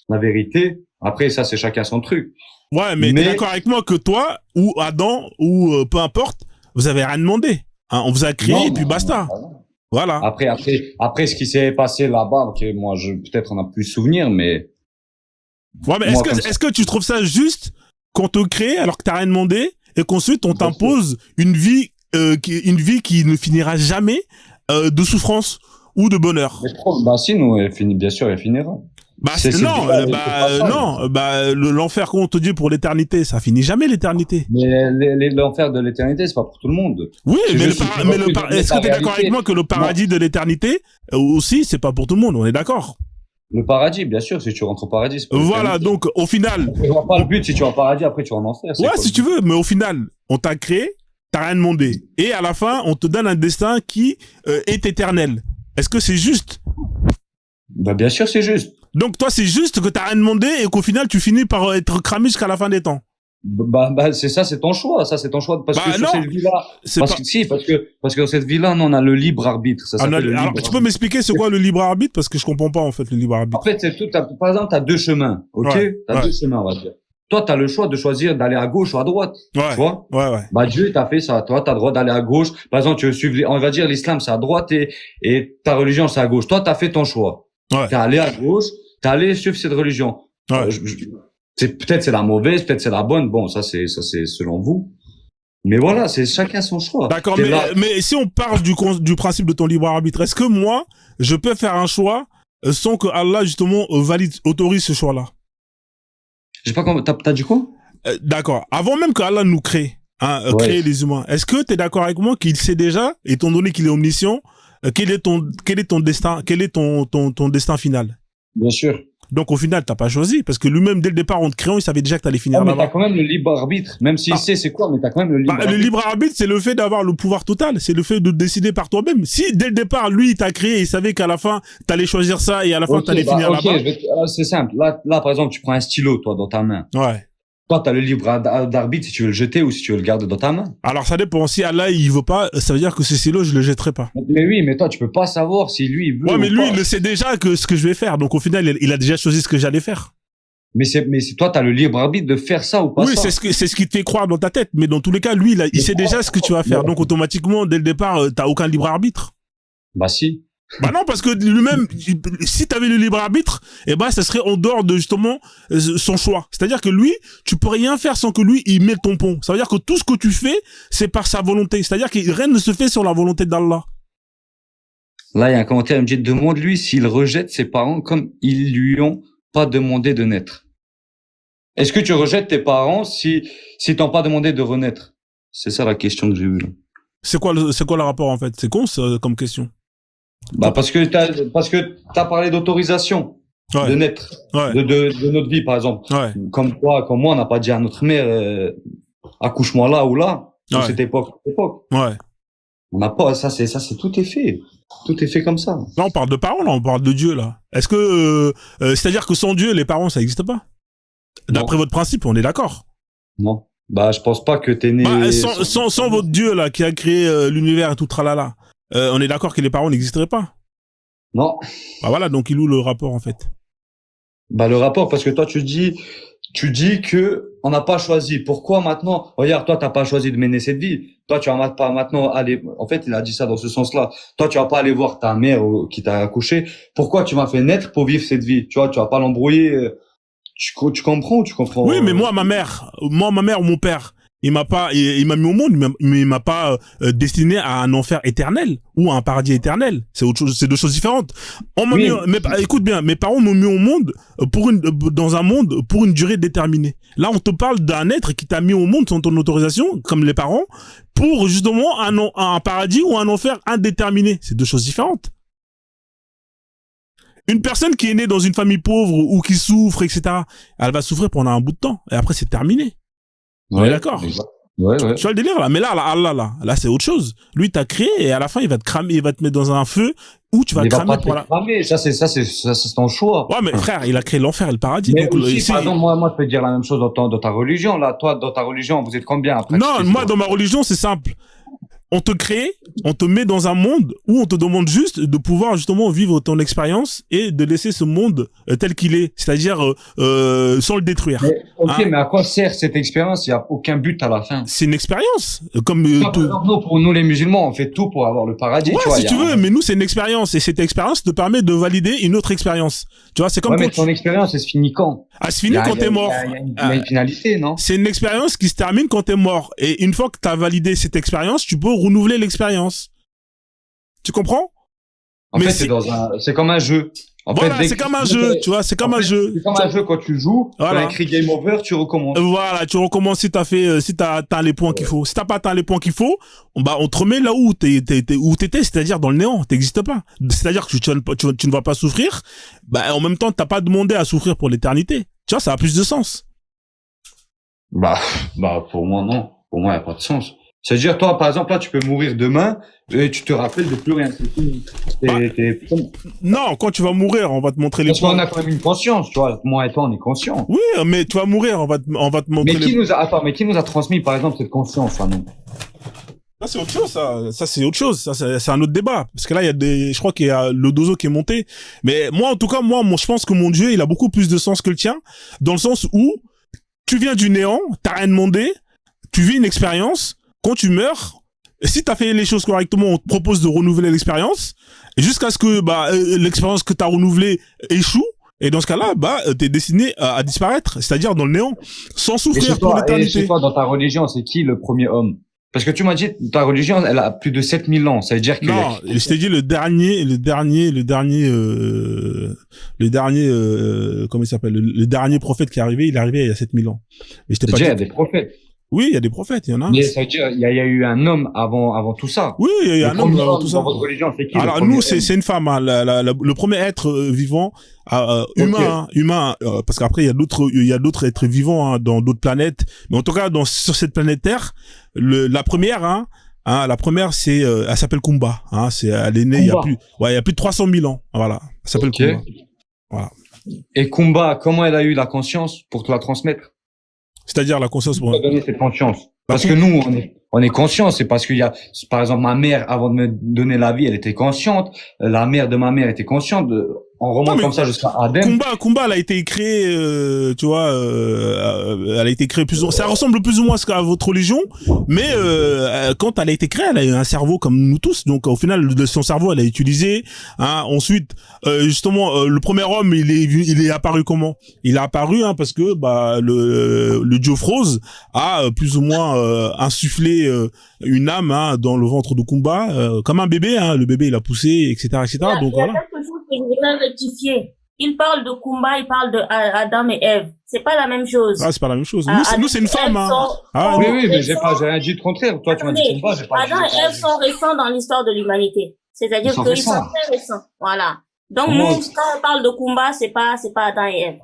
la vérité. Après, ça, c'est chacun son truc. Ouais, mais t'es d'accord avec moi que toi ou Adam ou peu importe, vous avez rien demandé. Hein, on vous a créé et puis basta. Voilà. Après, ce qui s'est passé là-bas, ok, moi, peut-être on a plus souvenir, mais. Ouais, mais est-ce que tu trouves ça juste qu'on te crée alors que t'as rien demandé et qu'ensuite on t'impose une vie qui ne finira jamais de souffrance ou de bonheur? Bah si, nous, bien sûr, elle finira. L'enfer qu'on te dit pour l'éternité, ça finit jamais l'éternité. Mais l'enfer de l'éternité, c'est pas pour tout le monde. Oui, est-ce que t'es d'accord avec moi que le paradis de l'éternité aussi, c'est pas pour tout le monde? On est d'accord? Le paradis, bien sûr, si tu rentres au paradis. Voilà, donc au final. Je vois pas le but, si tu vas au paradis, après tu vas en enfer. Ouais, si tu veux, mais au final, on t'a créé, t'as rien demandé. Et à la fin, on te donne un destin qui est éternel. Est-ce que c'est juste? Bah bien sûr, c'est juste. Donc toi, c'est juste que t'as rien demandé et qu'au final, tu finis par être cramé jusqu'à la fin des temps. C'est ça, c'est ton choix. Ça, c'est ton choix. Parce que non, sur cette vie-là, parce que dans cette vie-là, on a le libre arbitre. Alors, tu peux m'expliquer c'est quoi le libre arbitre? Parce que je comprends pas, en fait, le libre arbitre. En fait, c'est tout, par exemple, t'as deux chemins. Ok? T'as deux chemins, on va dire. Toi, t'as le choix de choisir d'aller à gauche ou à droite. Tu vois? Ouais. Bah, Dieu t'a fait ça. Toi, t'as le droit d'aller à gauche. Par exemple, tu veux suivre, on va dire, l'islam, c'est à droite et ta religion, c'est à gauche. Toi, t'as fait ton choix. Ouais. T'es allé à gauche, t'es allé suivre cette religion. Ouais. Peut-être c'est la mauvaise, peut-être c'est la bonne. Bon, ça c'est selon vous. Mais voilà, c'est chacun son choix. D'accord, mais si on parle du principe de ton libre arbitre, est-ce que moi, je peux faire un choix sans que Allah, justement, autorise ce choix-là? Je sais pas comment, t'as dit quoi? D'accord. Avant même que Allah nous crée, créer les humains, est-ce que tu es d'accord avec moi qu'il sait déjà, étant donné qu'il est omniscient, quel est ton destin, quel est ton destin final? Bien sûr. Donc au final, t'as pas choisi parce que lui-même dès le départ en te créant, il savait déjà que t'allais finir Mais t'as là-bas. quand même le libre arbitre, même s'il sait c'est quoi, mais t'as quand même le libre Le arbitre. libre arbitre, c'est le fait d'avoir le pouvoir total, c'est le fait de décider par toi-même. Si dès le départ, lui, il t'a créé, il savait qu'à la fin, t'allais choisir ça et à la fin, t'allais finir là-bas. C'est simple. Là, par exemple, tu prends un stylo, toi, dans ta main. Ouais. Toi, t'as le libre d'arbitre si tu veux le jeter ou si tu veux le garder dans ta main. Alors ça dépend. Si Allah il veut pas, ça veut dire que ce stylo je le jetterai pas. Mais oui, mais toi tu peux pas savoir si lui il veut. Ouais, mais ou lui pas. il le sait déjà que ce que je vais faire. Donc au final il a déjà choisi ce que j'allais faire. Mais toi t'as le libre arbitre de faire ça ou pas. Oui, ça. c'est ce qui te fait croire dans ta tête. Mais dans tous les cas, lui il sait déjà ce que tu vas faire. Donc automatiquement dès le départ t'as aucun libre arbitre. Bah si. Bah non, parce que lui-même, si t'avais le libre arbitre, eh ben, ça serait en dehors de, justement, son choix. C'est-à-dire que lui, tu peux rien faire sans que lui, il mette ton pont. Ça veut dire que tout ce que tu fais, c'est par sa volonté. C'est-à-dire que rien ne se fait sur la volonté d'Allah. Là, il y a un commentaire, il me dit, demande-lui s'il rejette ses parents comme ils lui ont pas demandé de naître. Est-ce que tu rejettes tes parents si t'ont pas demandé de renaître? C'est ça la question que j'ai eue, là. C'est quoi le rapport, en fait? C'est con, comme question. Bah, parce que t'as parlé d'autorisation. Ouais. De naître. Ouais. De notre vie, par exemple. Ouais. Comme moi, on n'a pas dit à notre mère, accouche-moi là ou là. Ouais. Cette époque. Ouais. On n'a pas, ça, c'est, tout est fait. Tout est fait comme ça. Là, on parle de parents, là, on parle de Dieu, là. Est-ce que, c'est-à-dire que sans Dieu, les parents, ça n'existe pas? D'après votre principe, on est d'accord? Non. Bah, je pense pas que t'es né... Bah, sans votre Dieu, là, qui a créé l'univers et tout tralala, on est d'accord que les parents n'existeraient pas? Non. Bah voilà, donc il est où le rapport, en fait? Bah, le rapport, parce que toi, tu dis que on n'a pas choisi. Pourquoi maintenant? Regarde, toi, t'as pas choisi de mener cette vie. Toi, tu vas pas maintenant aller, en fait, il a dit ça dans ce sens-là. Toi, tu vas pas aller voir ta mère qui t'a accouché. Pourquoi tu m'as fait naître pour vivre cette vie? Tu vois, tu vas pas l'embrouiller. Tu comprends ou tu comprends? Oui, mais moi, ma mère ou mon père, il m'a mis au monde, mais il m'a pas destiné à un enfer éternel ou à un paradis éternel. C'est autre chose, c'est deux choses différentes. On m'a mis, écoute bien, mes parents m'ont mis au monde dans un monde pour une durée déterminée. Là, on te parle d'un être qui t'a mis au monde sans ton autorisation, comme les parents, pour justement un paradis ou un enfer indéterminé. C'est deux choses différentes. Une personne qui est née dans une famille pauvre ou qui souffre, etc., elle va souffrir pendant un bout de temps et après c'est terminé. On est d'accord. Ouais. Tu vois le délire là, mais là c'est autre chose. Lui t'as créé et à la fin il va te cramer, il va te mettre dans un feu où tu vas il cramer. Va pas te cramer. Ça c'est ton choix. Ouais, mais frère, il a créé l'enfer et le paradis. Mais donc aussi, ici, par exemple, moi je peux te dire la même chose dans ta religion. Là, toi, dans ta religion, vous êtes combien après? Non, moi dans ma religion c'est simple. On te crée, on te met dans un monde où on te demande juste de pouvoir justement vivre ton expérience et de laisser ce monde tel qu'il est, c'est-à-dire sans le détruire. Mais, mais à quoi sert cette expérience? Il y a aucun but à la fin. C'est une expérience, comme pour nous les musulmans, on fait tout pour avoir le paradis. Ouais, tu vois, si tu veux, mais nous c'est une expérience et cette expérience te permet de valider une autre expérience. Tu vois, c'est comme mais ton expérience, elle se finit quand? Elle se finit quand t'es mort. Il y a une finalité, non? C'est une expérience qui se termine quand t'es mort. Et une fois que t'as validé cette expérience, tu peux renouveler l'expérience. Tu comprends? En fait, c'est comme un jeu. Voilà, c'est comme un jeu, tu vois, c'est comme un jeu. C'est comme un jeu quand tu joues, voilà. T'as écrit game over, tu recommences. Voilà, tu recommences si t'as atteint les points qu'il faut. Si t'as pas atteint les points qu'il faut, on te remet là où t'étais, c'est-à-dire dans le néant, t'existes pas. C'est-à-dire que tu ne vas pas souffrir, en même temps, t'as pas demandé à souffrir pour l'éternité. Tu vois, ça a plus de sens. Pour moi, non. Pour moi, il n'y a pas de sens. C'est-à-dire, toi, par exemple, là, tu peux mourir demain et tu te rappelles de plus rien. Non, quand tu vas mourir, on va te montrer les points. Parce qu'on a quand même une conscience, tu vois. Moi et toi, on est conscients. Oui, mais tu vas mourir, on va te montrer mais qui nous a transmis, par exemple, cette conscience, nous? Ça, c'est autre chose, ça. Ça, c'est autre chose. Ça, c'est un autre débat. Parce que là, je crois qu'il y a le dozo qui est monté. Mais moi, en tout cas, je pense que mon Dieu, il a beaucoup plus de sens que le tien. Dans le sens où tu viens du néant, t'as rien demandé, tu vis une expérience. Quand tu meurs, si t'as fait les choses correctement, on te propose de renouveler l'expérience, jusqu'à ce que l'expérience que t'as renouvelée échoue. Et dans ce cas-là, t'es destiné à disparaître, c'est-à-dire dans le néant, sans souffrir pour l'éternité. Et chez toi, dans ta religion, c'est qui le premier homme? Parce que tu m'as dit, ta religion, elle a plus de 7000 ans. Ça veut dire que... Non, je t'ai dit le dernier, comment il s'appelle? Le dernier prophète qui est arrivé, il est arrivé il y a 7000 ans. Et je t'ai pas dit. Il y a des prophètes. Oui, il y a des prophètes, il y en a. Mais ça veut dire, il y a eu un homme avant tout ça. Oui, il y a un homme premier dans tout ça. dans votre religion, c'est qui le Alors premier nous, homme c'est une femme, hein, le premier être vivant, humain, parce qu'après il y a d'autres êtres vivants hein, dans d'autres planètes, mais en tout cas sur cette planète Terre, la première, la première c'est, elle s'appelle Kumba, elle est née Kumba. il y a plus de 300 000 ans, voilà, elle s'appelle Kumba. Voilà. Et Kumba, comment elle a eu la conscience pour te la transmettre? C'est-à-dire la conscience pour Pour donner cette conscience. Parce que nous, on est conscient. C'est parce qu'il y a, par exemple, ma mère, avant de me donner la vie, elle était consciente. La mère de ma mère était consciente. On remonte comme ça jusqu'à Adem. Kumba, elle a été créée, tu vois, elle a été créée ça ressemble plus ou moins à votre religion, mais quand elle a été créée, elle a eu un cerveau comme nous tous, donc au final, de son cerveau, elle a utilisé. Ensuite, justement, le premier homme, il est apparu comment? Il est apparu parce que le dieu Froze a plus ou moins insufflé une âme dans le ventre de Kumba, comme un bébé. Le bébé, il a poussé, etc., etc. Donc voilà. Je voudrais rectifier. Il parle de Kumba, il parle de Adam et Ève. C'est pas la même chose. Ah, c'est pas la même chose. Nous, c'est une femme. Oui, mais j'ai rien dit le contraire. Toi, tu m'as dit Kumba, j'ai pas dit. Adam et Ève sont récents dans l'histoire de l'humanité. C'est-à-dire qu'ils sont très récents. Voilà. Donc, nous, quand on parle de Kumba, c'est pas Adam et Ève.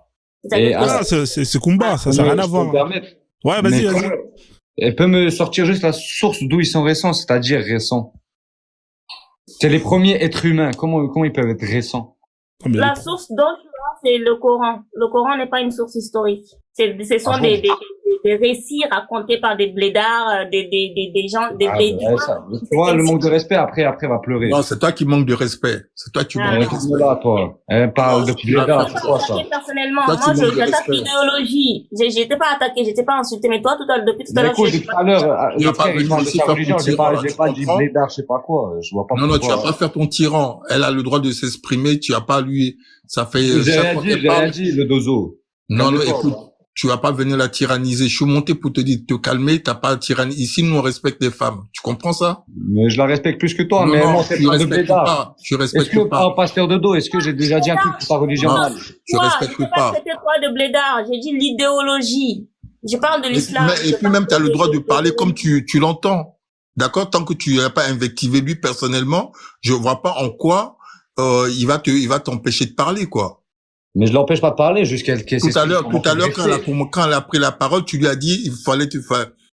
C'est Kumba, ça n'a rien à voir. Ouais, vas-y. Elle peut me sortir juste la source d'où ils sont récents, c'est-à-dire récents. C'est les premiers êtres humains. Comment ils peuvent être récents? La source dont tu vois, c'est le Coran. Le Coran n'est pas une source historique. Ce sont des récits racontés par des blédards, des gens, des blédards. Tu vois, le manque de respect, après va pleurer. Non, c'est toi qui manques de respect. C'est toi qui manques de respect. Là, toi. Elle parle de blédards, c'est quoi ça? Personnellement, moi, j'attaque l'idéologie. J'étais pas attaqué, j'étais pas insulté, mais toi, depuis tout à l'heure, depuis tout à l'heure, il parle de sa religion, j'ai pas dit blédard, je sais pas quoi, je vois pas. Non, tu vas pas faire ton tyran. Elle a le droit de s'exprimer, tu as pas lui, ça fait, j'ai rien dit, le dozo. Non, écoute. Tu vas pas venir la tyranniser. Je suis monté pour te dire de te calmer, t'as pas tyranniser. Ici, nous, on respecte les femmes. Tu comprends ça? Mais je la respecte plus que toi, mais non, tu respectes pas. Tu respectes pas. Pasteur de dos, est-ce que j'ai déjà dit un truc sur ta religion? Tu respectes pas. C'était quoi de blédard? J'ai dit l'idéologie. Je parle de l'islam. Et puis même, t'as le droit de parler comme tu l'entends. D'accord? Tant que tu n'as pas invectivé lui personnellement, je vois pas en quoi, il va t'empêcher de parler, quoi. Mais je l'empêche pas de parler jusqu'à tout à l'heure, quand elle a pris la parole, tu lui as dit, il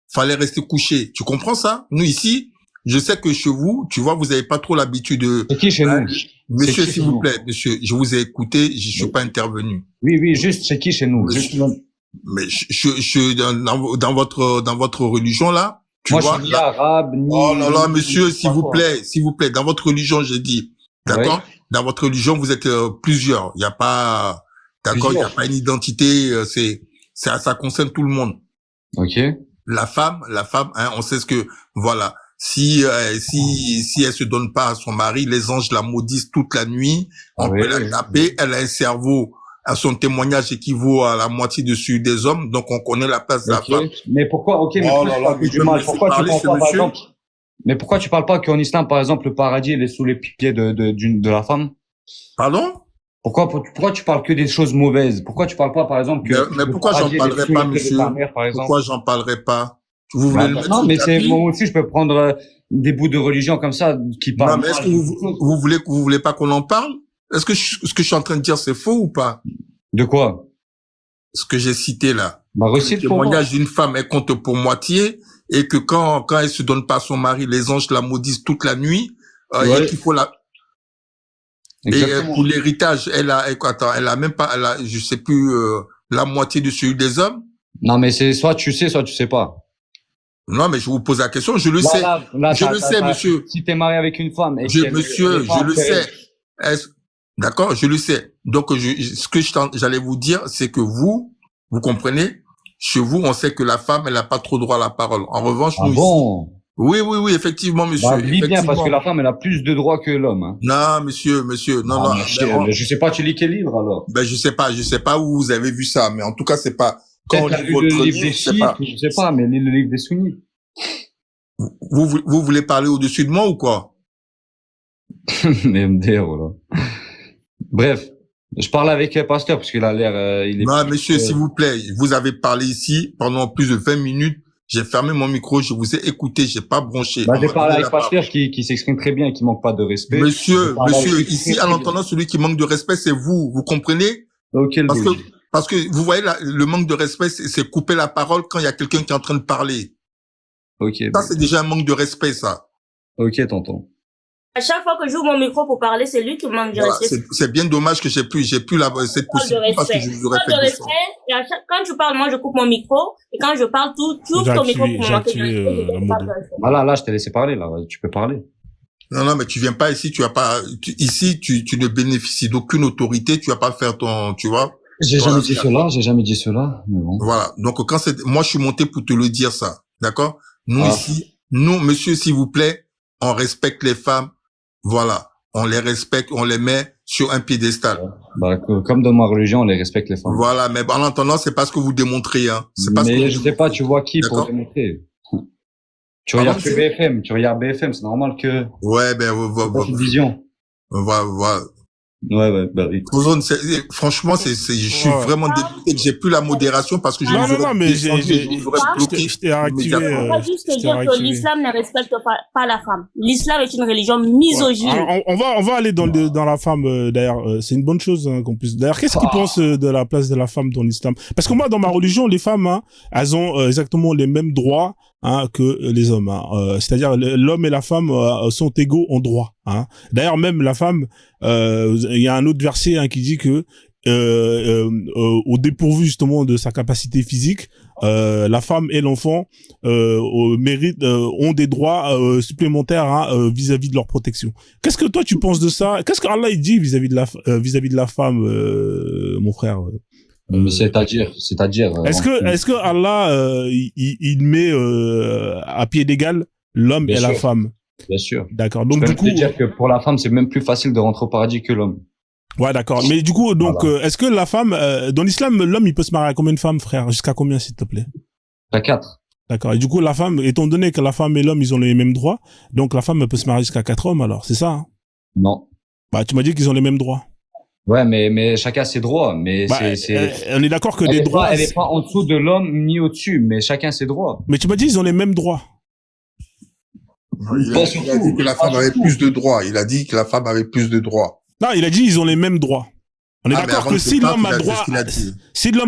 fallait rester couché. Tu comprends ça? Nous, ici, je sais que chez vous, tu vois, vous avez pas trop l'habitude de... C'est qui chez nous? Monsieur, s'il vous plaît, monsieur, je vous ai écouté, je suis pas intervenu. Oui, juste, c'est qui chez nous? Mais dans votre religion, là, tu vois. Moi, je suis ni arabe, ni... Oh là là, monsieur, s'il vous plaît, dans votre religion, j'ai dit. D'accord? Oui. Dans votre religion, vous êtes plusieurs. Il y a pas, d'accord, il y a pas une identité. Ça concerne tout le monde. Ok. La femme, on sait ce que, voilà. Si elle se donne pas à son mari, les anges la maudissent toute la nuit. On peut la taper. Elle a un cerveau. À son témoignage équivaut à la moitié de celui des hommes. Donc on connaît la place de la femme. Mais pourquoi? Mais pourquoi tu parles pas qu'en islam, par exemple, le paradis, il est sous les pieds de la femme? Pardon? Pourquoi tu parles que des choses mauvaises? Pourquoi tu parles pas, par exemple, que... Mais pourquoi j'en parlerai pas, monsieur? Pourquoi j'en parlerai pas? Vous voulez non, mais moi aussi, je peux prendre des bouts de religion comme ça, qui parlent. Non, mais est-ce que vous voulez pas qu'on en parle? Est-ce que ce que je suis en train de dire, c'est faux ou pas? De quoi? Ce que j'ai cité là. Le témoignage d'une femme, elle compte pour moitié, et que quand elle se donne pas à son mari, les anges la maudissent toute la nuit, et qu'il faut la... Exactement. Et pour l'héritage, elle a même pas, je sais plus, la moitié de celui des hommes. Non, mais c'est soit tu sais pas. Non, mais je vous pose la question, je le sais. Je le sais, monsieur. Si t'es marié avec une femme, monsieur, je le sais. D'accord, je le sais. Donc, ce que j'allais vous dire, c'est que vous comprenez, chez vous, on sait que la femme, elle n'a pas trop droit à la parole. En revanche, nous ici. Oui, effectivement, monsieur. Lis bien, parce que la femme, elle a plus de droits que l'homme, hein. Non, monsieur, non. Je sais pas, tu lis quel livre, alors? Ben, je sais pas où vous avez vu ça, mais en tout cas, c'est pas, quand on lit votre livre, je sais pas, mais lis le livre des sunnites. Vous voulez parler au-dessus de moi ou quoi? Mais MDR, voilà. Bref. Je parle avec le pasteur parce qu'il a l'air, Non, monsieur, s'il vous plaît, vous avez parlé ici pendant plus de 20 minutes J'ai fermé mon micro, je vous ai écouté, j'ai pas bronché. Bah, j'ai parlé avec Pasteur qui s'exprime très bien et qui manque pas de respect. Monsieur, ici, à l'entendant, celui qui manque de respect, c'est vous. Vous comprenez? Ok, parce que vous voyez, le manque de respect, c'est couper la parole quand il y a quelqu'un qui est en train de parler. Ok. Ça, c'est déjà un manque de respect, ça. Ok, tonton. À chaque fois que j'ouvre mon micro pour parler, c'est lui qui me manque de respect. C'est bien dommage que j'ai plus cette possibilité parce que je vous aurais fait de respect. Et quand tu parles, moi, je coupe mon micro. Et quand je parle, tu ouvres ton micro pour me manquer de respect. Voilà, là, je t'ai laissé parler, là. Tu peux parler. Non, mais tu viens pas ici, tu ne bénéficies d'aucune autorité, tu vas pas faire tu vois. J'ai jamais dit cela, mais bon. Voilà. Donc, moi, je suis monté pour te le dire, ça. D'accord? Nous, monsieur, s'il vous plaît, on respecte les femmes. Voilà. On les respecte, on les met sur un piédestal. Bah, comme dans ma religion, on les respecte les femmes. Voilà. Mais en attendant, c'est pas ce que vous démontrez, hein. C'est pas mais je sais pas, tu vois qui pour démontrer. Tu regardes que BFM, c'est normal que... Ouais, une vision. Voilà. Ouais, bah oui. Franchement, je suis vraiment dégoûté que j'ai plus la modération parce que je je t'ai réactivé. On va juste dire que l'islam ne respecte pas la femme. L'islam est une religion misogyne. On va aller dans la femme, d'ailleurs, c'est une bonne chose, hein, qu'on puisse. D'ailleurs, qu'est-ce qu'ils pensent de la place de la femme dans l'islam? Parce que moi, dans ma religion, les femmes, hein, elles ont exactement les mêmes droits, hein, que les hommes, hein. C'est-à-dire l'homme et la femme sont égaux en droit, hein. D'ailleurs, même la femme, il y a un autre verset, hein, qui dit que au dépourvu justement de sa capacité physique, la femme et l'enfant ont des droits supplémentaires, hein, vis-à-vis de leur protection. Qu'est-ce que toi tu penses de ça? Qu'est-ce qu'Allah il dit vis-à-vis de la femme, mon frère? Mais c'est-à-dire. Est-ce que Allah il met à pied d'égal l'homme et la femme? Bien sûr. D'accord. Donc du coup, te dire que pour la femme, c'est même plus facile de rentrer au paradis que l'homme. Ouais, d'accord. Mais du coup, donc, est-ce que la femme, dans l'islam, l'homme, il peut se marier à combien de femmes, frère? Jusqu'à combien, s'il te plaît? À 4. D'accord. Et du coup, la femme, étant donné que la femme et l'homme, ils ont les mêmes droits, donc la femme, elle peut se marier jusqu'à 4 hommes, alors, c'est ça, hein? Non. Bah, tu m'as dit qu'ils ont les mêmes droits. Ouais, mais chacun a ses droits, mais on est d'accord que les droits... Elle est pas en dessous de l'homme, ni au-dessus, mais chacun ses droits. Mais tu m'as dit, ils ont les mêmes droits. Il a dit que la femme avait plus de droits. Il a dit que la femme avait plus de droits. Non, il a dit, ils ont les mêmes droits. On est d'accord que si l'homme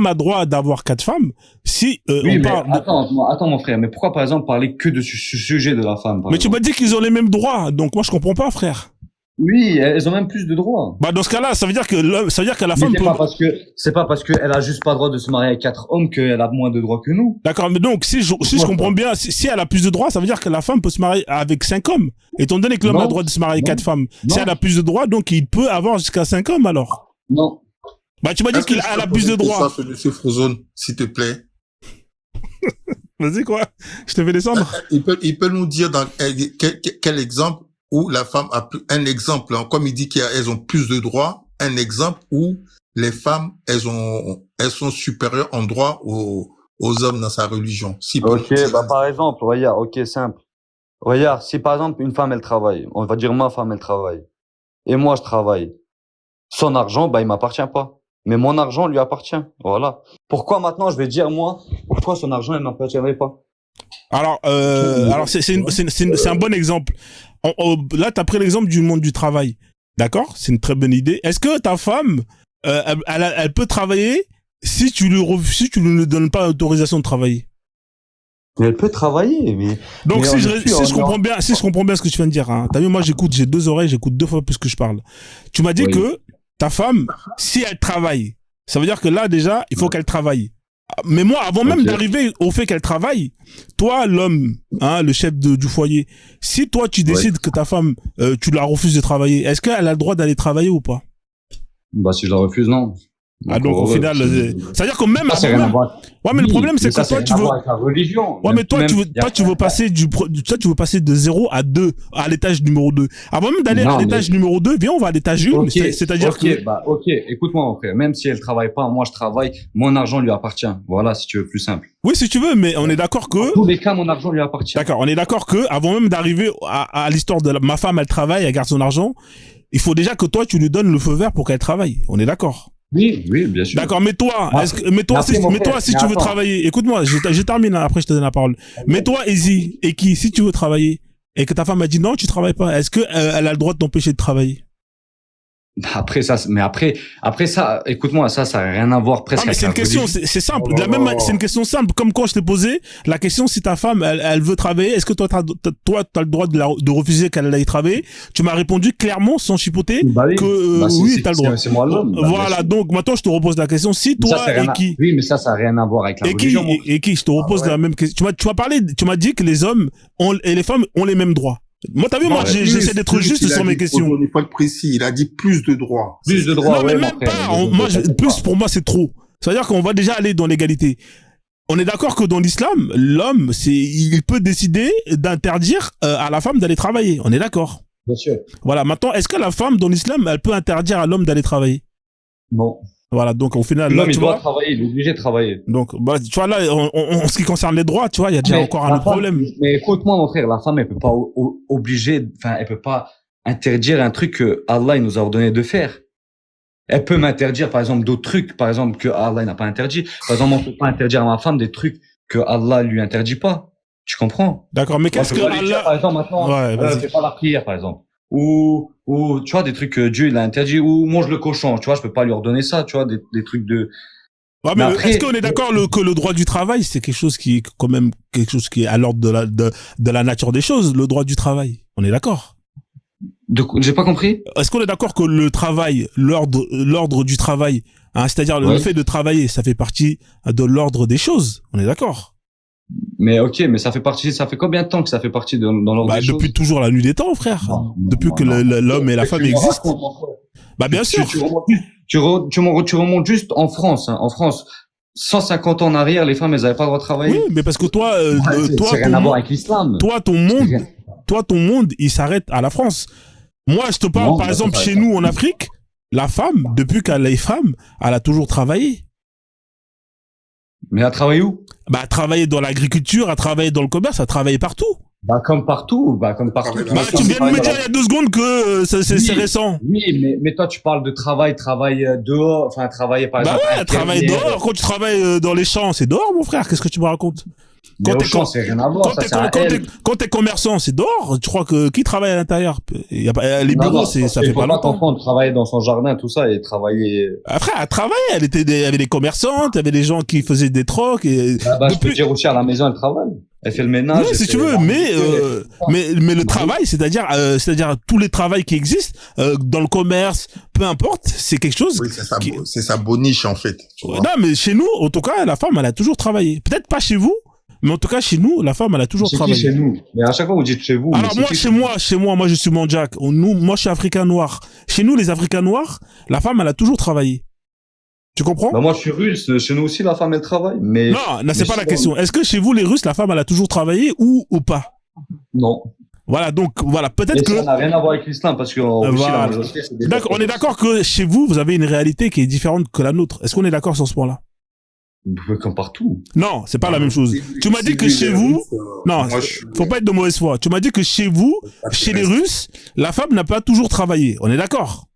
a droit d'avoir 4 femmes, Attends, mon frère, mais pourquoi, par exemple, parler que de ce sujet de la femme? Mais tu m'as dit qu'ils ont les mêmes droits, donc moi, je comprends pas, frère. Oui, elles ont même plus de droits. Bah, dans ce cas-là, ça veut dire que la femme c'est pas parce qu'elle a juste pas le droit de se marier avec 4 hommes qu'elle a moins de droits que nous. D'accord, mais donc, si je comprends bien, si elle a plus de droits, ça veut dire que la femme peut se marier avec 5 hommes. Étant donné que l'homme a le droit de se marier avec 4 femmes. Si elle a plus de droits, donc il peut avoir jusqu'à 5 hommes, alors. Non. Bah, tu m'as dit qu'elle a plus de droits. Monsieur Frozone, s'il te plaît. Vas-y, quoi. Je te fais descendre. Il peut nous dire dans quel exemple où la femme a plus, un exemple, hein, comme il dit qu'elles ont plus de droits, un exemple où les femmes, elles sont supérieures en droit aux hommes dans sa religion. Par exemple, regarde, simple. Regarde, si par exemple une femme elle travaille, on va dire ma femme elle travaille, et moi je travaille, son argent, il m'appartient pas. Mais mon argent lui appartient. Voilà. Pourquoi maintenant je vais dire moi, pourquoi son argent il m'appartiendrait pas? Alors c'est un bon exemple. Là, t'as pris l'exemple du monde du travail. D'accord? C'est une très bonne idée. Est-ce que ta femme, elle peut travailler si tu ne donnes pas l'autorisation de travailler? Mais elle peut travailler, mais... Donc, si je comprends bien ce que tu viens de dire, hein. T'as vu, moi, j'ai 2 oreilles, j'écoute 2 fois plus que je parle. Tu m'as dit que ta femme, si elle travaille, ça veut dire que là, déjà, il faut qu'elle travaille. Mais moi, avant même d'arriver au fait qu'elle travaille, toi, l'homme, hein, le chef du foyer, si toi, tu décides que ta femme, tu la refuses de travailler, est-ce qu'elle a le droit d'aller travailler ou pas? Bah, si je la refuse, non. Donc au final, c'est-à-dire que même ouais, mais le problème c'est que toi tu veux avec la religion. Ouais, mais toi tu veux passer tu veux passer de 0 à 2 à l'étage numéro 2. Avant même d'aller à l'étage numéro 2, viens, on va à l'étage 1, c'est-à-dire écoute-moi mon frère, même si elle travaille pas, moi je travaille, mon argent lui appartient. Voilà, si tu veux plus simple. Oui, si tu veux, mais on est d'accord que dans tous les cas mon argent lui appartient. D'accord, on est d'accord que avant même d'arriver à l'histoire de ma femme, elle travaille, elle garde son argent, il faut déjà que toi tu lui donnes le feu vert pour qu'elle travaille. On est d'accord? Oui, oui, bien sûr. D'accord, mais toi, Ah, mais toi, après, mon mais toi, frère, si mais tu veux attends. travailler, écoute-moi, je termine, hein, après je te donne la parole. Mais toi, Izzy, et qui, si tu veux travailler, et que ta femme a dit non, tu travailles pas, est-ce que elle a le droit de t'empêcher de travailler? Après ça, mais après ça, écoute-moi, ça n'a rien à voir presque Ah, mais avec c'est la une question, religion. c'est simple. Oh De là la même, là. c'est une question simple. Comme quand je t'ai posé la question, si ta femme, elle veut travailler, est-ce que toi, t'as le droit de refuser qu'elle aille travailler? Tu m'as répondu clairement, sans chipoter, Bah oui, que bah oui, t'as le droit. c'est moi l'homme. Bah, bien Voilà. sûr. Donc, maintenant, je te repose la question. Si Mais ça, toi c'est rien et à... qui, Oui, mais ça n'a rien à voir avec la et qui, religion, mon et qui, je te repose Ah ouais. la même question. Tu m'as parlé, tu m'as dit que les hommes et les femmes ont les mêmes droits. Moi, t'as vu, moi, Non, j'essaie d'être plus, juste il a sur mes dit, questions. faut donner pas de précis. Il a dit plus de droits. Plus de Non, droits, mais ouais, mon même frère. pas. Moi, plus pour moi, c'est trop. C'est-à-dire qu'on va déjà aller dans l'égalité. On est d'accord que dans l'islam, l'homme, il peut décider d'interdire à la femme d'aller travailler. On est d'accord. Bien sûr. Voilà. Maintenant, est-ce que la femme dans l'islam, elle peut interdire à l'homme d'aller travailler? Bon. Voilà. Donc, au final, là, L'homme, il tu doit vois. travailler, il est obligé de travailler. Donc, bah, tu vois, là, en ce qui concerne les droits, tu vois, il y a déjà Mais encore la un autre femme- problème. Mais écoute-moi, mon frère, la femme, elle peut pas obliger, enfin, elle peut pas interdire un truc que Allah, il nous a ordonné de faire. Elle peut m'interdire, par exemple, d'autres trucs, par exemple, que Allah n'a pas interdit. Par exemple, on peut pas interdire à ma femme des trucs que Allah lui interdit pas. Tu comprends? D'accord. Mais qu'est-ce On que peut pas lui dire, par Allah... exemple, maintenant, Ouais, vas-y. fais pas la prière, par exemple. Ou, tu vois, des trucs que Dieu, il a interdit, ou mange le cochon. Tu vois, je peux pas lui ordonner ça, tu vois, des trucs de... Ouais, Mais mais après- est-ce qu'on est d'accord que le droit du travail, c'est quelque chose qui est quand même quelque chose qui est à l'ordre de la nature des choses, le droit du travail. On est d'accord? J'ai pas compris? Est-ce qu'on est d'accord que le travail, l'ordre du travail, hein, c'est-à-dire le Ouais. fait de travailler, ça fait partie de l'ordre des choses. On est d'accord? Mais ok, mais ça fait combien de temps que ça fait partie dans l'ordre Bah, des depuis choses? toujours la nuit des temps, frère. Non, Depuis non, que non. l'homme et la femme Tu me existent. racontes, mon frère. Bah, bien sûr. Tu remontes juste en France, hein. En France, 150 ans en arrière, les femmes, elles avaient pas le droit de travailler. Oui, mais parce que toi, Ouais, c'est toi, rien à voir avec l'islam. toi, ton monde, il s'arrête à la France. Moi, je te parle, Non, par bah, exemple, c'est chez pas nous, en Afrique, la femme, depuis qu'elle est femme, elle a toujours travaillé. Mais à travailler où? Bah, à travailler dans l'agriculture, à travailler dans le commerce, à travailler partout. Bah, comme partout, comme partout. Bah, Bah, tu viens de me dire il y a 2 secondes que c'est Oui. récent. Oui, mais toi, tu parles de travail dehors, enfin, travailler, par Bah exemple. ouais, travailler infirmière. dehors. Quand tu travailles dans les champs, c'est dehors, mon frère. Qu'est-ce que tu me racontes? Mais Quand au t'es champ, c'est rien à voir, ça, c'est à elle. quand t'es commerçant, c'est dehors. Tu crois que qui travaille à l'intérieur? Il y a pas, les Non, bureaux, non, ça parce fait qu'il pas faut longtemps. confondre travailler dans son jardin, tout ça, et travailler. Après, elle travaillait. Il y avait des commerçantes, il y avait des gens qui faisaient des trocs et Bah, je peux depuis- dire aussi à la maison, elle travaille. Elle fait le ménage. oui, elle si fait tu veux, la- mais le travail, c'est-à-dire tous les travails qui existent dans le commerce, peu importe, c'est quelque chose. Oui, c'est qui- sa boniche, en fait. Tu vois. Non, mais chez nous, en tout cas, la femme, elle a toujours travaillé. Peut-être pas chez vous, mais en tout cas, chez nous, la femme, elle a toujours C'est qui travaillé. chez nous? Mais à chaque fois, vous dites chez vous. mais Alors c'est moi, qui chez moi, je suis Mandjak. Moi, je suis africain noir. Chez nous, les Africains noirs, la femme, elle a toujours travaillé. Tu comprends? Bah, moi, je suis russe. Chez nous aussi, la femme, elle travaille. Mais Non, c'est pas la question. Est-ce que chez vous, les Russes, la femme, elle a toujours travaillé ou pas? non. Voilà, donc, voilà, Mais peut-être que... ça n'a rien à voir avec l'islam parce qu'en Russie, Voilà. la majorité, c'est des D'accord, on est d'accord que chez vous, vous avez une réalité qui est différente que la nôtre. Est-ce qu'on est d'accord sur ce point-là? Comme partout. Non, c'est pas la même chose. Tu m'as dit que chez vous... Non, moi, je- faut pas être de mauvaise foi. Tu m'as dit que chez vous, chez les Russes, la femme n'a pas toujours travaillé. On est d'accord?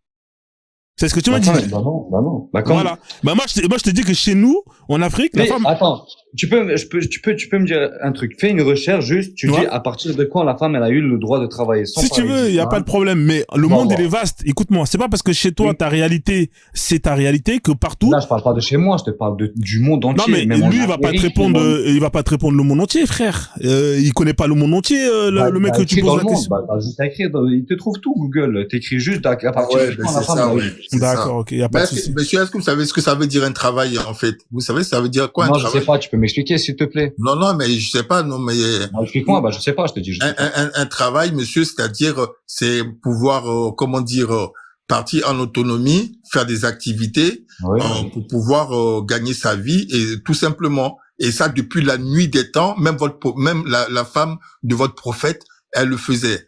C'est ce que tu m'as dit. Bah non, bah non. Bah quand... Voilà. Bah moi, je te dis que chez nous, en Afrique, la Mais femme... attends, tu peux me dire un truc. Fais une recherche juste, tu Ouais. dis à partir de quand la femme elle a eu le droit de travailler. Sans Si tu parler veux, il y a d'islam. pas de problème. Mais le Bon, monde, bon. il est vaste. Écoute-moi, c'est pas parce que chez toi, Oui. ta réalité, c'est ta réalité que partout... Là, je parle pas de chez moi, je te parle du monde Non, entier. mais Même en lui, il va pas te Amérique, répondre, même en- il va pas te répondre le monde entier, frère. Il connaît pas le monde entier, le mec que tu écris dans poses le la monde. question. T'as juste à écrire, il te trouve tout, Google. T'écris juste à Ah partir ouais, de ben quand la c'est femme ça, elle a eu. ouais. c'est ça. D'accord, ok, y a pas Mais de est-ce que- souci. monsieur, est-ce que vous savez ce que ça veut dire un travail, en fait? Vous savez, ça veut dire quoi, un Non, je travail? sais pas, tu peux m'expliquer, s'il te plaît. Non, mais je sais pas, non, mais Non, explique-moi, bah, je sais pas, je te dis. Je sais pas. un travail, monsieur, c'est-à-dire, c'est pouvoir, comment dire, partir en autonomie, faire des activités, Ouais. pour pouvoir gagner sa vie et tout simplement. Et ça depuis la nuit des temps, même même la femme de votre prophète, elle le faisait.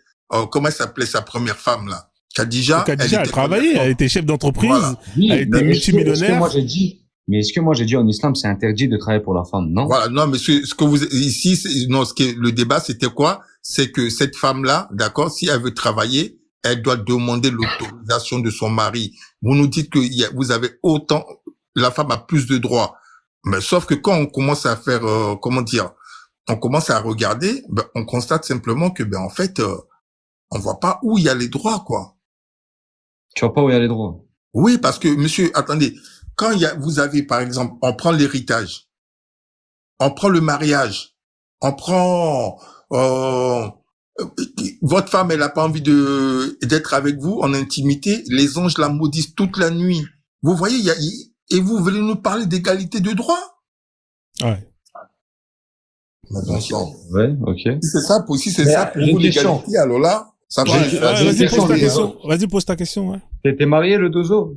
Comment elle s'appelait sa première femme là? Khadija. Khadija, elle était travaillait, première elle était chef d'entreprise. Voilà. Oui, elle était mais est-ce que multimillionnaire. moi j'ai dit, mais est-ce que moi j'ai dit en islam c'est interdit de travailler pour la femme, non? Voilà, non, mais ce que vous ici, non, le débat c'était quoi? C'est que cette femme-là, d'accord, si elle veut travailler, elle doit demander l'autorisation de son mari. Vous nous dites que vous avez autant, la femme a plus de droits. Mais sauf que quand on commence à faire, on commence à regarder, ben, on constate simplement que, ben, en fait, on voit pas où il y a les droits, quoi. Tu vois pas où il y a les droits. Oui, parce que, monsieur, attendez, quand vous avez, par exemple, on prend l'héritage, on prend le mariage, on prend, votre femme, elle a pas envie d'être avec vous en intimité, les anges la maudissent toute la nuit. Vous voyez, et vous voulez nous parler d'égalité de droit? Ouais. Ouais, ok. Si c'est ça pour vous l'égalité, alors là, ça va. Vas-y, pose ta question. Vas-y, pose ta question, ouais. T'es marié, le dozo?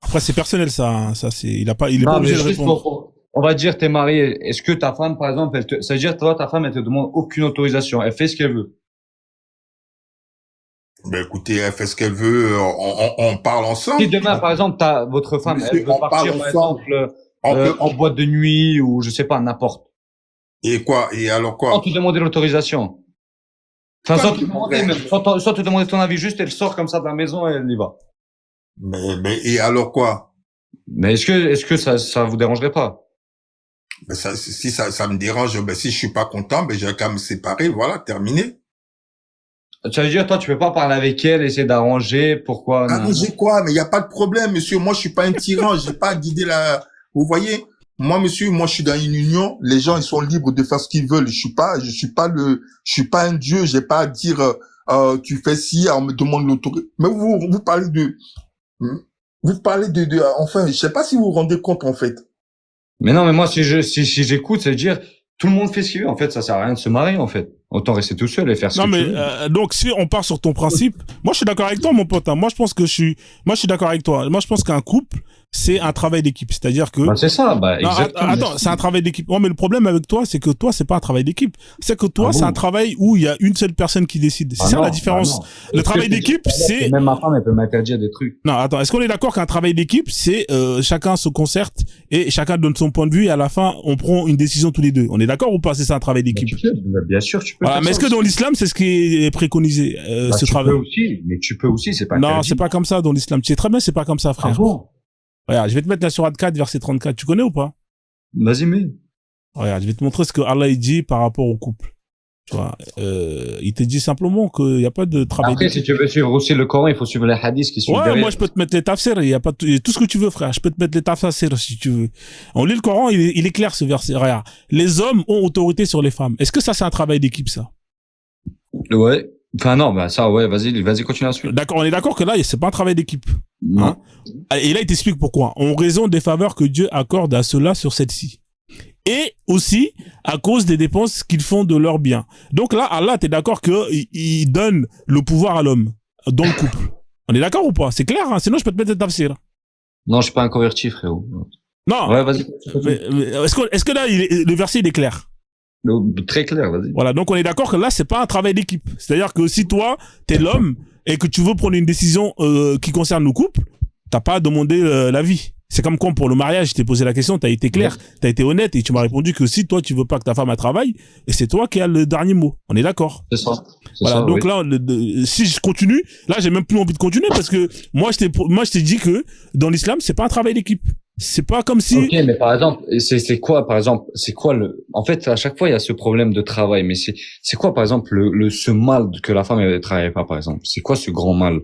Après, c'est personnel, ça, hein. Ça, il est pas obligé de répondre. On va dire, t'es marié. Est-ce que ta femme, par exemple, ça veut dire, toi, ta femme, elle te demande aucune autorisation. Elle fait ce qu'elle veut. Ben, écoutez, elle fait ce qu'elle veut, on parle ensemble. Si demain, par exemple, votre femme, elle veut partir, par exemple, en boîte de nuit, ou je sais pas, n'importe. Et quoi? Et alors quoi? Sans te demander l'autorisation. Enfin, sans te demander ton avis, juste elle sort comme ça de la maison et elle y va. Mais et alors quoi? Mais est-ce que ça vous dérangerait pas? Ben si ça me dérange, ben si je suis pas content, ben j'ai qu'à me séparer, voilà, terminé. Ça veut dire, toi, tu peux pas parler avec elle, essayer d'arranger, pourquoi? Arranger quoi? Mais il y a pas de problème, monsieur. Moi, je suis pas un tyran, j'ai pas à guider vous voyez? Moi, monsieur, je suis dans une union. Les gens, ils sont libres de faire ce qu'ils veulent. Je suis pas un dieu. J'ai pas à dire, tu fais ci, on me demande l'autorité. Mais vous parlez enfin, je sais pas si vous vous rendez compte, en fait. Mais non, mais moi, si j'écoute, c'est dire, tout le monde fait ce qu'il veut. En fait, ça sert à rien de se marier, en fait. Autant rester tout seul et faire ce que tu veux. Donc, si on part sur ton principe, moi, je suis d'accord avec toi, mon pote, hein. Moi, je suis d'accord avec toi. Moi, je pense qu'un couple, c'est un travail d'équipe. C'est-à-dire que... c'est ça, exactement. Attends, c'est un travail d'équipe. Non, mais le problème avec toi, c'est que toi, c'est pas un travail d'équipe. C'est que toi, c'est un travail où il y a une seule personne qui décide. C'est ça la différence. Le travail d'équipe, c'est... Même ma femme, elle peut m'interdire des trucs. Non, attends, est-ce qu'on est d'accord qu'un travail d'équipe, c'est chacun se concerte et chacun donne son point de vue et à la fin, on prend une décision tous les deux. On est d'accord ou pas? C'est ça un travail d'équipe? Bien sûr, tu peux. Voilà, mais est-ce que dans l'islam, c'est ce qui est préconisé, ce travail? Tu peux aussi, c'est pas Non, interdit. c'est pas comme ça dans l'islam. Tu sais très bien, c'est pas comme ça, frère. Ah bon? Regarde, je vais te mettre la sourate 4, verset 34. Tu connais ou pas? Vas-y, mais. Regarde, je vais te montrer ce que Allah il dit par rapport au couple. Tu vois, il te dit simplement qu'il n'y a pas de travail. Après, si tu veux suivre aussi le Coran, il faut suivre les hadiths qui suivent derrière. Moi, je peux te mettre les tafsirs. Il y a pas tout ce que tu veux, frère. Je peux te mettre les tafsirs si tu veux. On lit le Coran, il est clair ce verset. Regarde, les hommes ont autorité sur les femmes. Est-ce que ça, c'est un travail d'équipe, ça? Ouais. Enfin non, ça, ouais, vas-y, continue à suivre. D'accord, on est d'accord que là, c'est pas un travail d'équipe. Non. Hein? Et là, il t'explique pourquoi. En raison des faveurs que Dieu accorde à ceux-là sur celle-ci. Et aussi à cause des dépenses qu'ils font de leurs biens. Donc là, Allah, t'es d'accord qu'il donne le pouvoir à l'homme dans le couple. On est d'accord ou pas? C'est clair, hein? Sinon je peux te mettre le tafsir. Non, je suis pas un converti, frérot. Non. Ouais, vas-y. Mais est-ce que là, le verset il est clair? Très clair, vas-y. Voilà, donc on est d'accord que là, c'est pas un travail d'équipe. C'est-à-dire que si toi, t'es l'homme et que tu veux prendre une décision qui concerne le couple, t'as pas à demander l'avis. C'est comme quand pour le mariage, je t'ai posé la question, t'as été clair, t'as été honnête et tu m'as répondu que si toi tu veux pas que ta femme travaille, et c'est toi qui as le dernier mot. On est d'accord? C'est ça. Voilà, donc là, si je continue, là j'ai même plus envie de continuer parce que moi je t'ai dit que dans l'islam c'est pas un travail d'équipe. C'est pas comme si. Ok, mais par exemple, c'est quoi, par exemple, en fait, à chaque fois il y a ce problème de travail, mais c'est quoi, par exemple, ce mal que la femme elle travaille pas, par exemple? C'est quoi ce grand mal?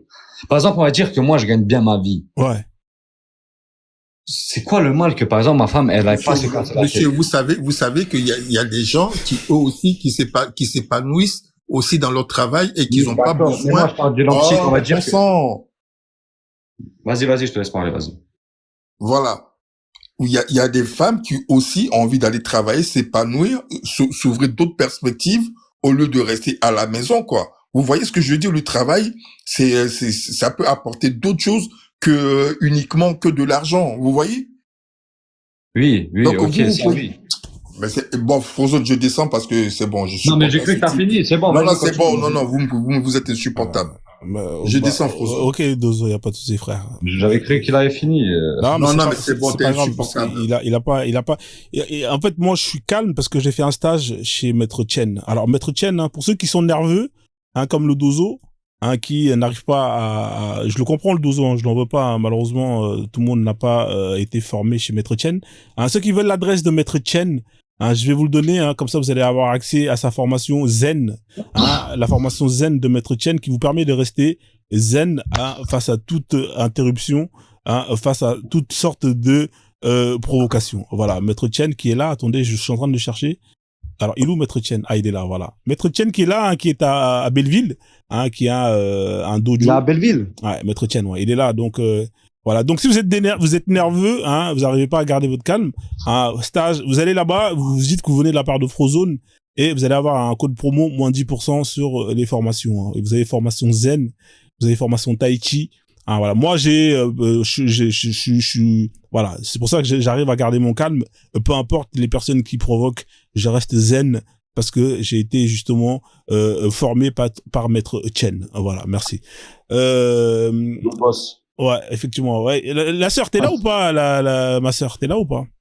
Par exemple, on va dire que moi je gagne bien ma vie. Ouais. C'est quoi le mal que, par exemple, ma femme, elle a pas ses casses? Monsieur, vous savez qu'il y a des gens qui, eux aussi, qui s'épanouissent aussi dans leur travail et qui n'ont pas besoin. Moi, je parle de l'anxiété, on va dire que... Vas-y, je te laisse parler, vas-y. Voilà. Il y a des femmes qui aussi ont envie d'aller travailler, s'épanouir, s'ouvrir d'autres perspectives au lieu de rester à la maison, quoi. Vous voyez ce que je veux dire? Le travail, ça peut apporter d'autres choses que uniquement que de l'argent, vous voyez? Oui, donc, ok, oui. Mais c'est bon, Frozone, je descends parce que c'est bon, je suis. Non, mais j'ai cru que t'as fini, c'est bon. Non, c'est bon, non, vous êtes insupportable. Je descends, Frozone. Ok, Dozo, y a pas de souci, frère. J'avais cru qu'il avait fini. Non, mais c'est bon, t'es insupportable. Il a pas. Et en fait, moi, je suis calme parce que j'ai fait un stage chez Maître Chen. Alors, Maître Chen, hein, pour ceux qui sont nerveux, hein, comme le Dozo, qui n'arrive pas je le comprends le 12 ans, je n'en veux pas, hein, malheureusement, tout le monde n'a pas été formé chez Maître Chen. Ceux qui veulent l'adresse de Maître Chen, je vais vous le donner, comme ça vous allez avoir accès à sa formation Zen, la formation Zen de Maître Chen qui vous permet de rester zen face à toute interruption, face à toutes sortes de provocations. Voilà, Maître Chen qui est là, attendez, je suis en train de le chercher. Alors, il est où Maître Chen? Il est là, voilà. Maître Chen qui est là, qui est à Belleville, qui a un dojo. Il est à Belleville. Ouais, Maître Chen, ouais, il est là. Donc voilà. Donc si vous êtes vous êtes nerveux, vous n'arrivez pas à garder votre calme, stage, vous allez là-bas, vous dites que vous venez de la part de Frozone et vous allez avoir un code promo moins 10% sur les formations. Et vous avez formation Zen, vous avez formation Tai Chi. Voilà. Moi, voilà. C'est pour ça que j'arrive à garder mon calme. Peu importe les personnes qui provoquent, je reste zen parce que j'ai été justement formé par Maître Chen. Voilà. Merci. Boss. Ouais, effectivement. Ouais. La sœur, t'es là ou pas? Ma sœur, t'es là ou pas?